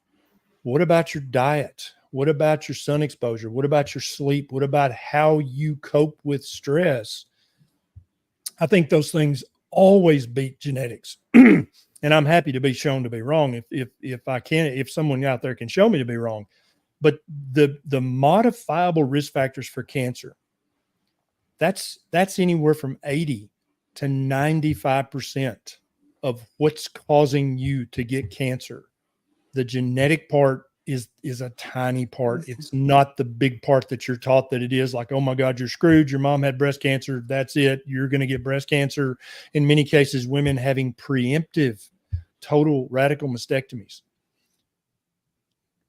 What about your diet? What about your sun exposure? What about your sleep? What about how you cope with stress? I think those things always beat genetics. And I'm happy to be shown to be wrong if someone out there can show me to be wrong. But the modifiable risk factors for cancer, that's anywhere from 80 to 95% of what's causing you to get cancer. The genetic part is a tiny part. It's not the big part that you're taught that it is, like, oh my God, you're screwed. Your mom had breast cancer. That's it. You're going to get breast cancer. In many cases, women having preemptive total radical mastectomies.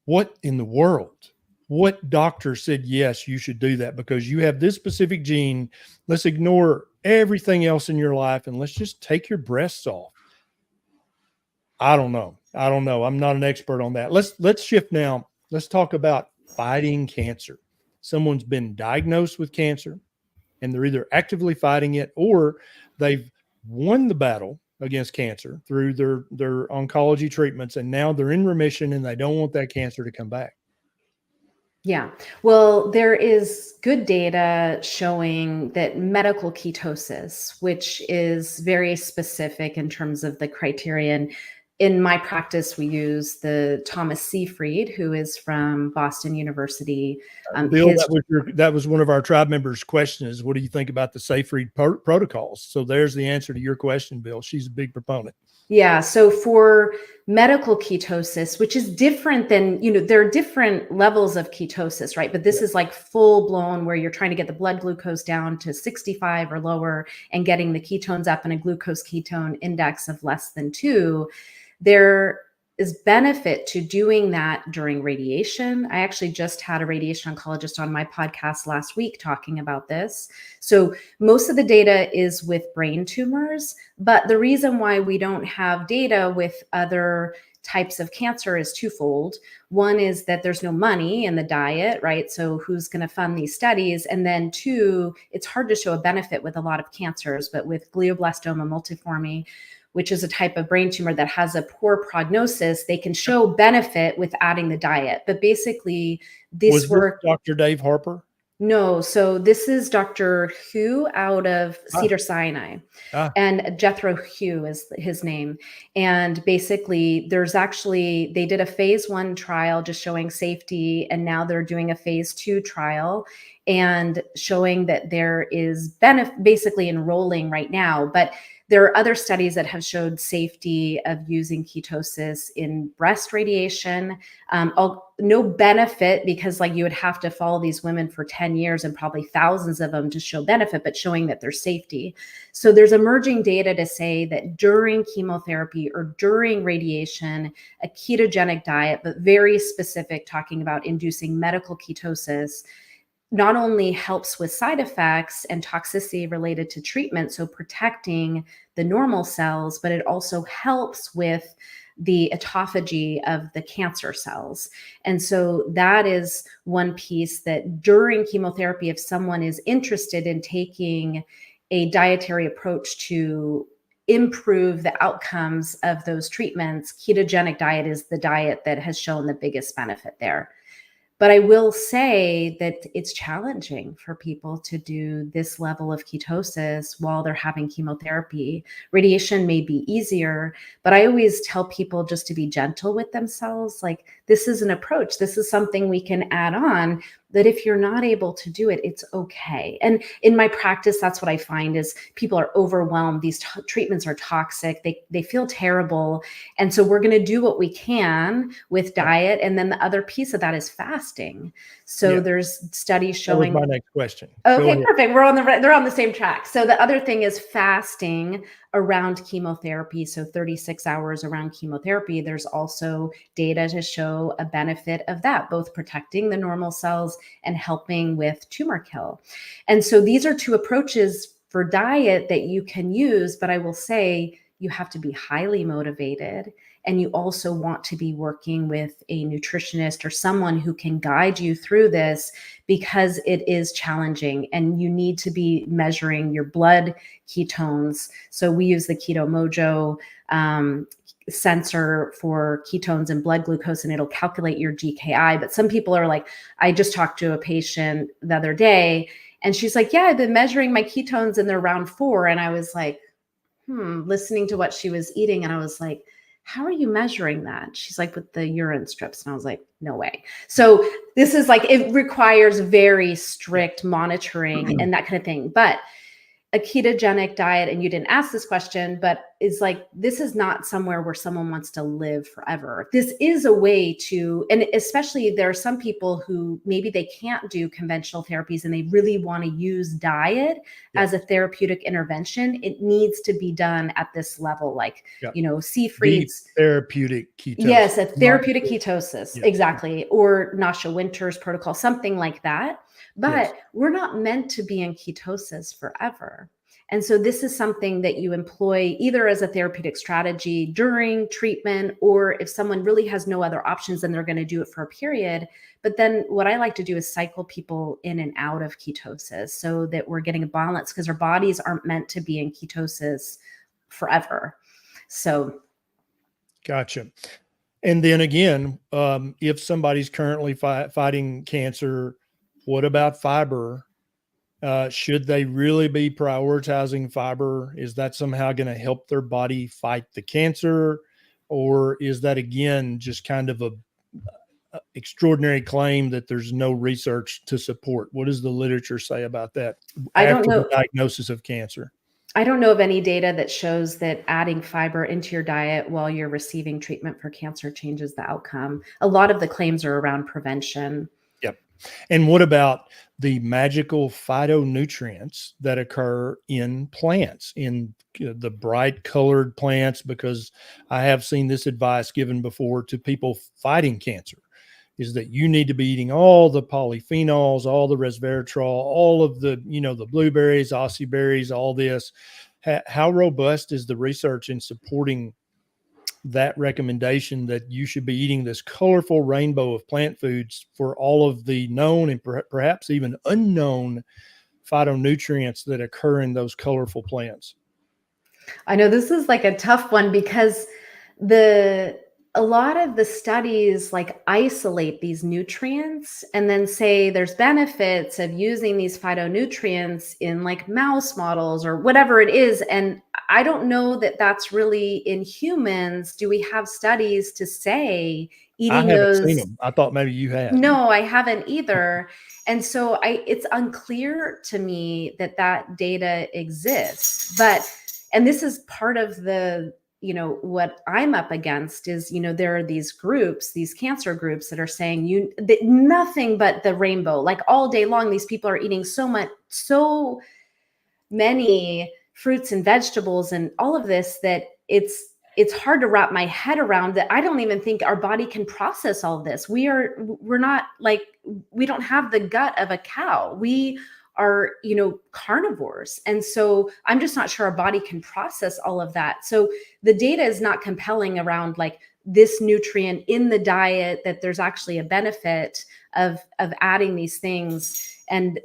What in the world? What doctor said, yes, you should do that because you have this specific gene? Let's ignore everything else in your life and let's just take your breasts off. I don't know. I'm not an expert on that. Let's shift now. Let's talk about fighting cancer. Someone's been diagnosed with cancer and they're either actively fighting it or they've won the battle against cancer through their oncology treatments, and now they're in remission and they don't want that cancer to come back. Yeah. Well, there is good data showing that medical ketosis, which is very specific in terms of the criterion. In my practice, we use the Thomas Seyfried, who is from Boston University. Bill, that was one of our tribe members' questions. What do you think about the Seyfried protocols? So there's the answer to your question, Bill. She's a big proponent. Yeah. So for medical ketosis, which is different than, there are different levels of ketosis, right? But this is like full blown where you're trying to get the blood glucose down to 65 or lower and getting the ketones up in a glucose ketone index of less than 2. There is benefit to doing that during radiation. I actually just had a radiation oncologist on my podcast last week talking about this. So most of the data is with brain tumors, but the reason why we don't have data with other types of cancer is twofold. One is that there's no money in the diet, right? So who's going to fund these studies? And then 2, it's hard to show a benefit with a lot of cancers, but with glioblastoma multiforme, which is a type of brain tumor that has a poor prognosis, they can show benefit with adding the diet. But basically, this work. Dr. Dave Harper? No, so this is Dr. Hu out of Cedars-Sinai, and Jethro Hu is his name. And basically, they did a phase 1 trial just showing safety, and now they're doing a phase 2 trial and showing that there is benefit, basically enrolling right now. But there are other studies that have showed safety of using ketosis in breast radiation. No benefit because you would have to follow these women for 10 years and probably thousands of them to show benefit, but showing that there's safety. So there's emerging data to say that during chemotherapy or during radiation, a ketogenic diet, but very specific, talking about inducing medical ketosis, not only helps with side effects and toxicity related to treatment, so protecting the normal cells, but it also helps with the autophagy of the cancer cells. And so that is one piece that during chemotherapy, if someone is interested in taking a dietary approach to improve the outcomes of those treatments, ketogenic diet is the diet that has shown the biggest benefit there. But I will say that it's challenging for people to do this level of ketosis while they're having chemotherapy. Radiation may be easier, but I always tell people just to be gentle with themselves. Like, this is an approach. This is something we can add on, that if you're not able to do it, it's okay. And in my practice, that's what I find is people are overwhelmed. These treatments are toxic. They feel terrible. And so we're going to do what we can with diet. And then the other piece of that is fasting. So there's studies showing. That was my next question. Okay, perfect. They're on the same track. So the other thing is fasting around chemotherapy. So 36 hours around chemotherapy, there's also data to show a benefit of that, both protecting the normal cells and helping with tumor kill. And so these are two approaches for diet that you can use, but I will say you have to be highly motivated. And you also want to be working with a nutritionist or someone who can guide you through this, because it is challenging and you need to be measuring your blood ketones. So we use the Keto Mojo sensor for ketones and blood glucose, and it'll calculate your GKI. But some people are like, I just talked to a patient the other day and she's like, yeah, I've been measuring my ketones and they're around 4. And I was like, listening to what she was eating. And I was like, how are you measuring that? She's like, with the urine strips. And I was like, no way. So this is like, it requires very strict monitoring and that kind of thing. But a ketogenic diet, and you didn't ask this question, but is like, this is not somewhere where someone wants to live forever. This is a way to, and especially there are some people who maybe they can't do conventional therapies and they really want to use diet as a therapeutic intervention. It needs to be done at this level, like, Seafried's therapeutic ketosis. Yes, a therapeutic ketosis. Exactly. Or Nasha Winter's protocol, something like that. But we're not meant to be in ketosis forever. And so this is something that you employ either as a therapeutic strategy during treatment, or if someone really has no other options, then they're going to do it for a period. But then what I like to do is cycle people in and out of ketosis so that we're getting a balance, because our bodies aren't meant to be in ketosis forever. So. Gotcha. And then again, if somebody's currently fighting cancer, what about fiber? Should they really be prioritizing fiber? Is that somehow going to help their body fight the cancer? Or is that, again, just kind of a extraordinary claim that there's no research to support? What does the literature say about that after the diagnosis of cancer? I don't know of any data that shows that adding fiber into your diet while you're receiving treatment for cancer changes the outcome. A lot of the claims are around prevention. Yep. And what about the magical phytonutrients that occur in plants, in the bright colored plants? Because I have seen this advice given before to people fighting cancer, is that you need to be eating all the polyphenols, all the resveratrol, all of the, the blueberries, ossie berries, all this. How robust is the research in supporting that recommendation that you should be eating this colorful rainbow of plant foods for all of the known and perhaps even unknown phytonutrients that occur in those colorful plants? I know this is like a tough one, because a lot of the studies like isolate these nutrients and then say there's benefits of using these phytonutrients in like mouse models or whatever it is. And I don't know that that's really in humans. Do we have studies to say eating those? I haven't seen them. I thought maybe you had. No, I haven't either. And so it's unclear to me that data exists. And this is part of the, what I'm up against is, there are these groups, these cancer groups that are saying that nothing but the rainbow, like all day long, these people are eating so many fruits and vegetables and all of this, that it's it's hard to wrap my head around that. I don't even think our body can process all of this. We're not like, we don't have the gut of a cow. We are, carnivores. And so I'm just not sure our body can process all of that. So the data is not compelling around like this nutrient in the diet, that there's actually a benefit of adding these things. And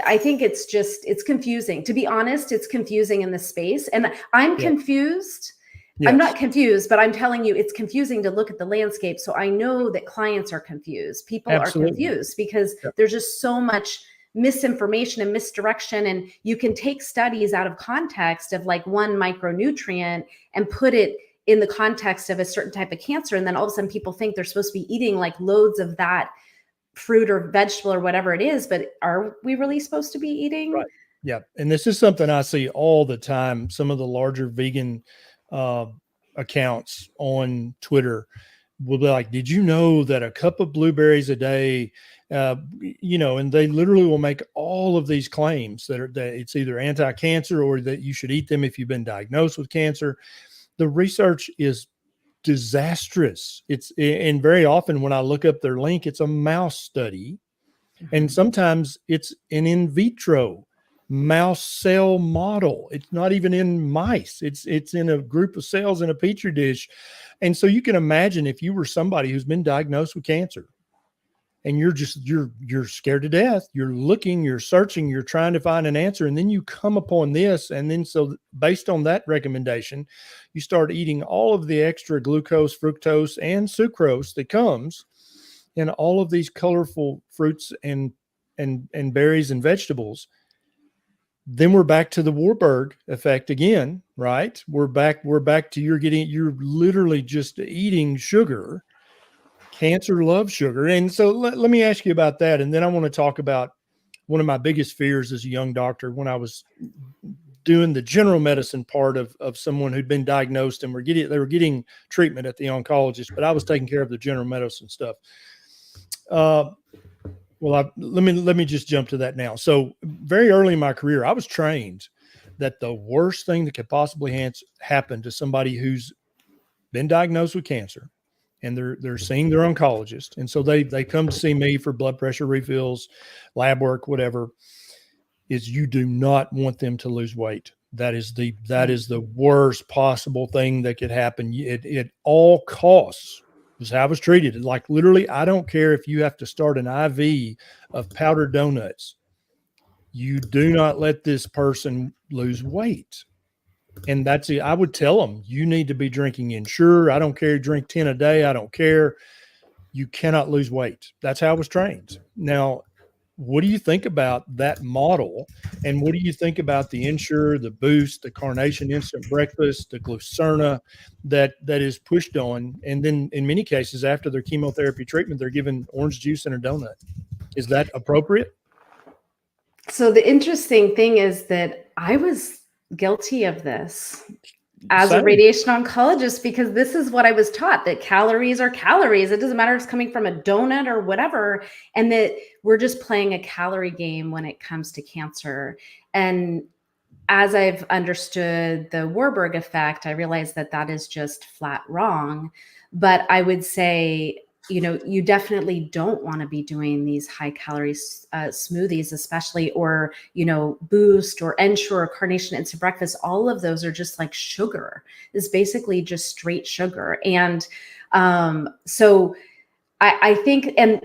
I think it's confusing. To be honest, it's confusing in this space. And I'm confused. Yes. I'm not confused, but I'm telling you, it's confusing to look at the landscape. So I know that clients are confused. People are confused because there's just so much misinformation and misdirection. And you can take studies out of context of like one micronutrient and put it in the context of a certain type of cancer. And then all of a sudden people think they're supposed to be eating like loads of that fruit or vegetable or whatever it is, but are we really supposed to be eating? Right. Yeah. And this is something I see all the time. Some of the larger vegan accounts on Twitter will be like, did you know that a cup of blueberries a day, and they literally will make all of these claims that it's either anti-cancer or that you should eat them if you've been diagnosed with cancer. The research is disastrous. And very often when I look up their link, it's a mouse study. And sometimes it's an in vitro mouse cell model. It's not even in mice. It's in a group of cells in a petri dish. And so you can imagine if you were somebody who's been diagnosed with cancer and you're scared to death, you're looking, you're searching, you're trying to find an answer. And then you come upon this. And then so based on that recommendation, you start eating all of the extra glucose, fructose, and sucrose that comes in all of these colorful fruits and berries and vegetables. Then we're back to the Warburg effect again, right? We're back to you're literally just eating sugar. Cancer loves sugar. And so let me ask you about that. And then I want to talk about one of my biggest fears as a young doctor when I was doing the general medicine part of someone who'd been diagnosed and they were getting treatment at the oncologist, but I was taking care of the general medicine stuff. Let me just jump to that now. So very early in my career, I was trained that the worst thing that could possibly happen to somebody who's been diagnosed with cancer and they're seeing their oncologist. And so they come to see me for blood pressure refills, lab work, whatever, is you do not want them to lose weight. That is the worst possible thing that could happen. At all costs. Was how I was treated. Like literally, I don't care if you have to start an IV of powdered donuts. You do not let this person lose weight. And I would tell them, you need to be drinking Ensure. I don't care. Drink 10 a day. I don't care. You cannot lose weight. That's how I was trained. Now, what do you think about that model? And what do you think about the Ensure, the Boost, the Carnation Instant Breakfast, the Glucerna that is pushed on? And then in many cases, after their chemotherapy treatment, they're given orange juice and a donut. Is that appropriate? So the interesting thing is that I was guilty of this as a radiation oncologist, because this is what I was taught, that calories are calories. It doesn't matter if it's coming from a donut or whatever, and that we're just playing a calorie game when it comes to cancer. And as I've understood the Warburg effect, I realized that is just flat wrong. But I would say, you definitely don't want to be doing these high calorie smoothies, especially, or, Boost or Ensure or Carnation Instant Breakfast. All of those are just like sugar. It's basically just straight sugar. And so I think, and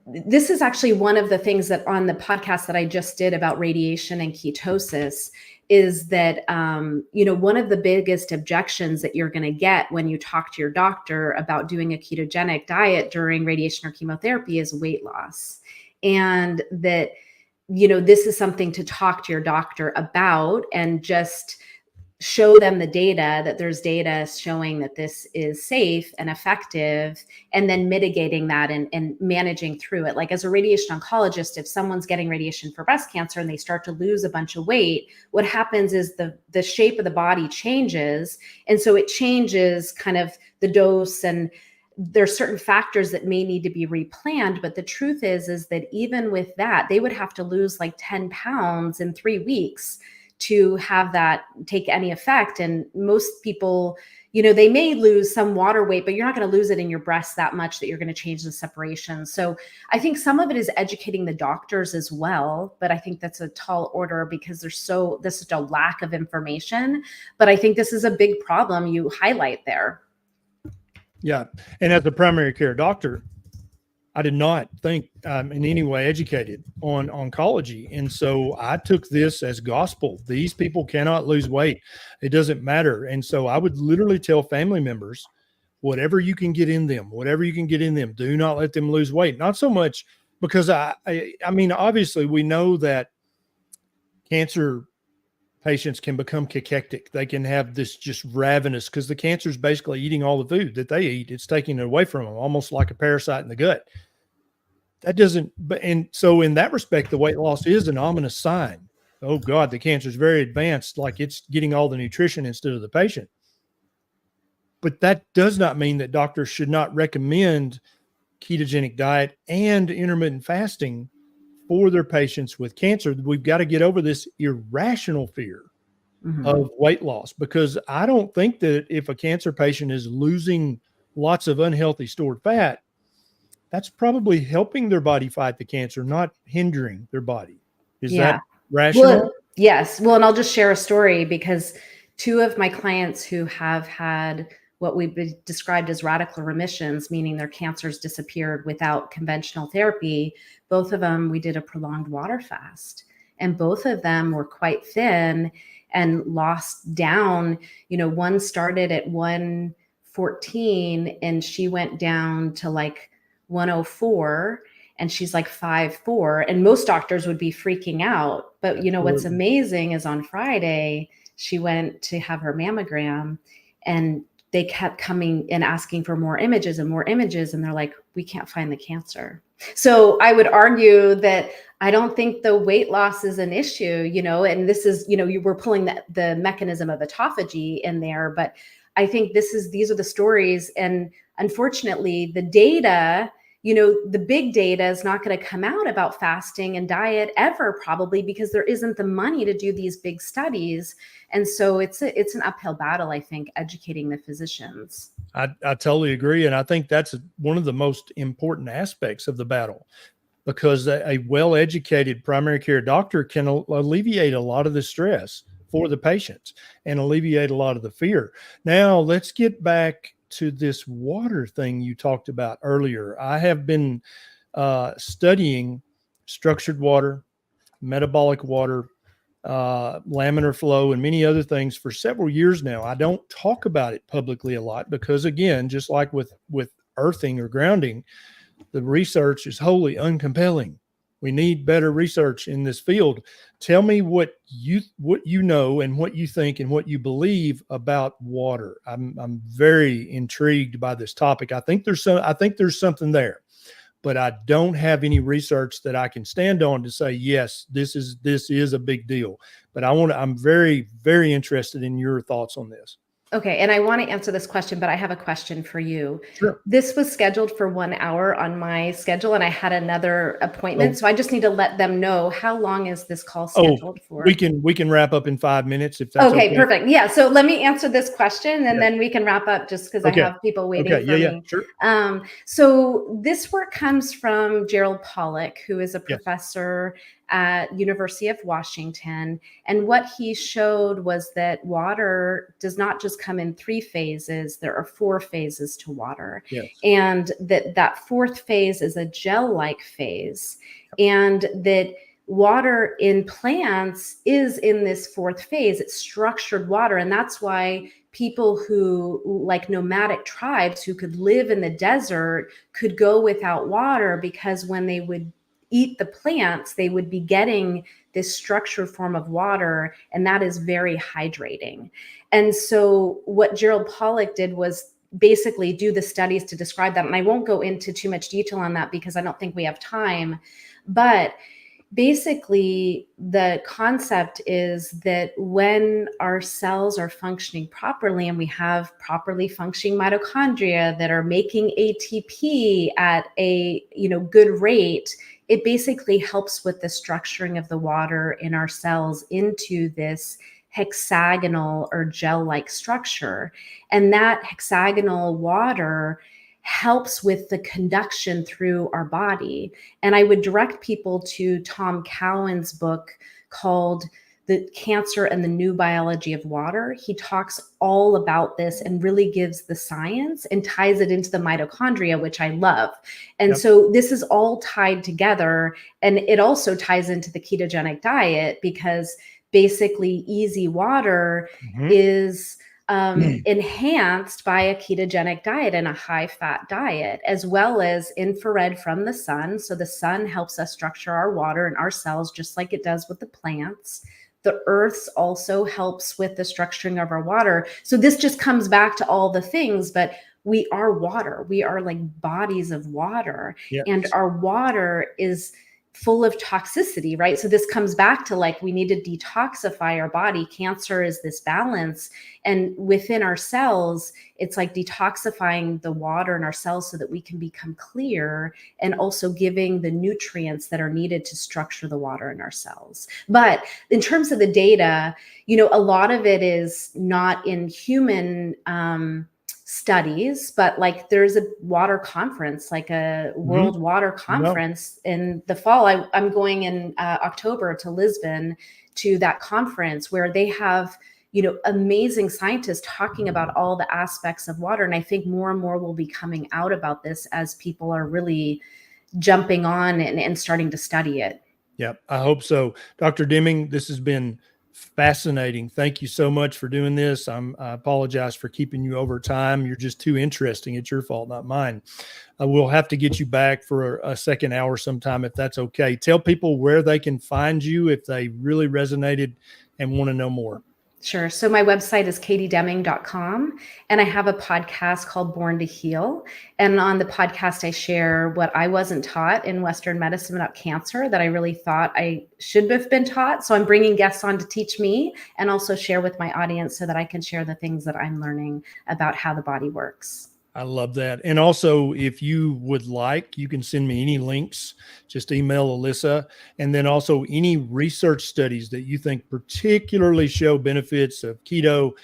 this is actually one of the things that on the podcast that I just did about radiation and ketosis is that, one of the biggest objections that you're going to get when you talk to your doctor about doing a ketogenic diet during radiation or chemotherapy is weight loss. And that, this is something to talk to your doctor about and just show them the data, that there's data showing that this is safe and effective, and then mitigating that and managing through it. Like as a radiation oncologist, if someone's getting radiation for breast cancer and they start to lose a bunch of weight, what happens is the shape of the body changes. And so it changes kind of the dose, and there's certain factors that may need to be replanned. But the truth is that even with that, they would have to lose like 10 pounds in 3 weeks to have that take any effect. And most people, they may lose some water weight, but you're not going to lose it in your breasts that much that you're going to change the separation. So I think some of it is educating the doctors as well, but I think that's a tall order because there's such a lack of information. But I think this is a big problem you highlight there. Yeah. And as a primary care doctor, I did not think in any way educated on oncology. And so I took this as gospel. These people cannot lose weight. It doesn't matter. And so I would literally tell family members, whatever you can get in them, do not let them lose weight. Not so much because I mean, obviously we know that cancer patients can become cachectic. They can have this just ravenous, because the cancer is basically eating all the food that they eat. It's taking it away from them, almost like a parasite in the gut. That doesn't, and so in that respect, the weight loss is an ominous sign. Oh God, the cancer is very advanced, like it's getting all the nutrition instead of the patient. But that does not mean that doctors should not recommend ketogenic diet and intermittent fasting for their patients with cancer. We've got to get over this irrational fear of weight loss, because I don't think that if a cancer patient is losing lots of unhealthy stored fat, that's probably helping their body fight the cancer, not hindering their body. Is that rational? Well, yes. Well, and I'll just share a story, because 2 of my clients who have had what we've described as radical remissions, meaning their cancers disappeared without conventional therapy, both of them, we did a prolonged water fast, and both of them were quite thin and lost down. One started at 114 and she went down to like 104, and she's like 5'4", and most doctors would be freaking out. But what's amazing is on Friday, she went to have her mammogram, and they kept coming and asking for more images and more images. And they're like, we can't find the cancer. So I would argue that I don't think the weight loss is an issue, and this is, you were pulling the mechanism of autophagy in there, but I think these are the stories. And unfortunately, the data, the big data is not going to come out about fasting and diet ever, probably, because there isn't the money to do these big studies. And so it's an uphill battle, I think, educating the physicians. I totally agree. And I think that's one of the most important aspects of the battle, because a well-educated primary care doctor can alleviate a lot of the stress for the patients and alleviate a lot of the fear. Now, let's get back to this water thing you talked about earlier. I have been studying structured water, metabolic water, laminar flow, and many other things for several years now. I don't talk about it publicly a lot because, again, just like with earthing or grounding, the research is wholly uncompelling. We need better research in this field. Tell me what you know and what you think and what you believe about water. I'm very intrigued by this topic. I think there's something there, but I don't have any research that I can stand on to say, yes, this is a big deal. But I'm very, very interested in your thoughts on this. Okay. And I want to answer this question, but I have a question for you. Sure. This was scheduled for 1 hour on my schedule, and I had another appointment. So I just need to let them know, how long is this call scheduled for? We can wrap up in 5 minutes if that's okay. Okay, perfect. Yeah. So let me answer this question, and then we can wrap up, just because I have people waiting for me. Yeah, sure. So this work comes from Gerald Pollack, who is a professor at University of Washington. And what he showed was that water does not just come in 3 phases. There are 4 phases to water. Yes. And that 4th phase is a gel-like phase. And that water in plants is in this 4th phase. It's structured water. And that's why people who, like nomadic tribes who could live in the desert, could go without water, because when they would eat the plants, they would be getting this structured form of water, and that is very hydrating. And so what Gerald Pollack did was basically do the studies to describe that. And I won't go into too much detail on that because I don't think we have time. But basically, the concept is that when our cells are functioning properly and we have properly functioning mitochondria that are making ATP at a good rate, it basically helps with the structuring of the water in our cells into this hexagonal or gel-like structure. And that hexagonal water helps with the conduction through our body. And I would direct people to Tom Cowan's book called The Cancer and the New Biology of Water. He talks all about this and really gives the science and ties it into the mitochondria, which I love. And so this is all tied together. And it also ties into the ketogenic diet, because basically easy water is enhanced by a ketogenic diet and a high fat diet, as well as infrared from the sun. So the sun helps us structure our water and our cells, just like it does with the plants. The earth also helps with the structuring of our water. So this just comes back to all the things, but we are water. We are like bodies of water, and our water is full of toxicity, right? So this comes back to like, we need to detoxify our body. Cancer is this balance. And within our cells, it's like detoxifying the water in our cells so that we can become clear, and also giving the nutrients that are needed to structure the water in our cells. But in terms of the data, you know, a lot of it is not in human studies, but like there's a water conference, like a world water conference in the fall. I'm going in October to Lisbon to that conference, where they have, you know, amazing scientists talking about all the aspects of water. And I think more and more will be coming out about this as people are really jumping on and starting to study it. Yep, I hope so. Dr. Deming, this has been fascinating. Thank you so much for doing this. I apologize for keeping you over time. You're just too interesting. It's your fault, not mine. We'll have to get you back for a second hour sometime, if that's okay. Tell people where they can find you if they really resonated and want to know more. Sure. So my website is phdhealth.community, and I have a podcast called Born to Heal. And on the podcast, I share what I wasn't taught in Western medicine about cancer that I really thought I should have been taught. So I'm bringing guests on to teach me and also share with my audience so that I can share the things that I'm learning about how the body works. I love that. And also, if you would like, you can send me any links. Just email Alyssa. And then also any research studies that you think particularly show benefits of keto,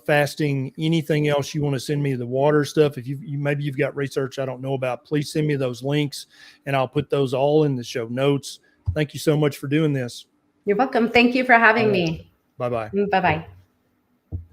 fasting, anything else you want to send me, the water stuff. If you maybe you've got research I don't know about, please send me those links, and I'll put those all in the show notes. Thank you so much for doing this. You're welcome. Thank you for having me. Bye-bye. Bye-bye.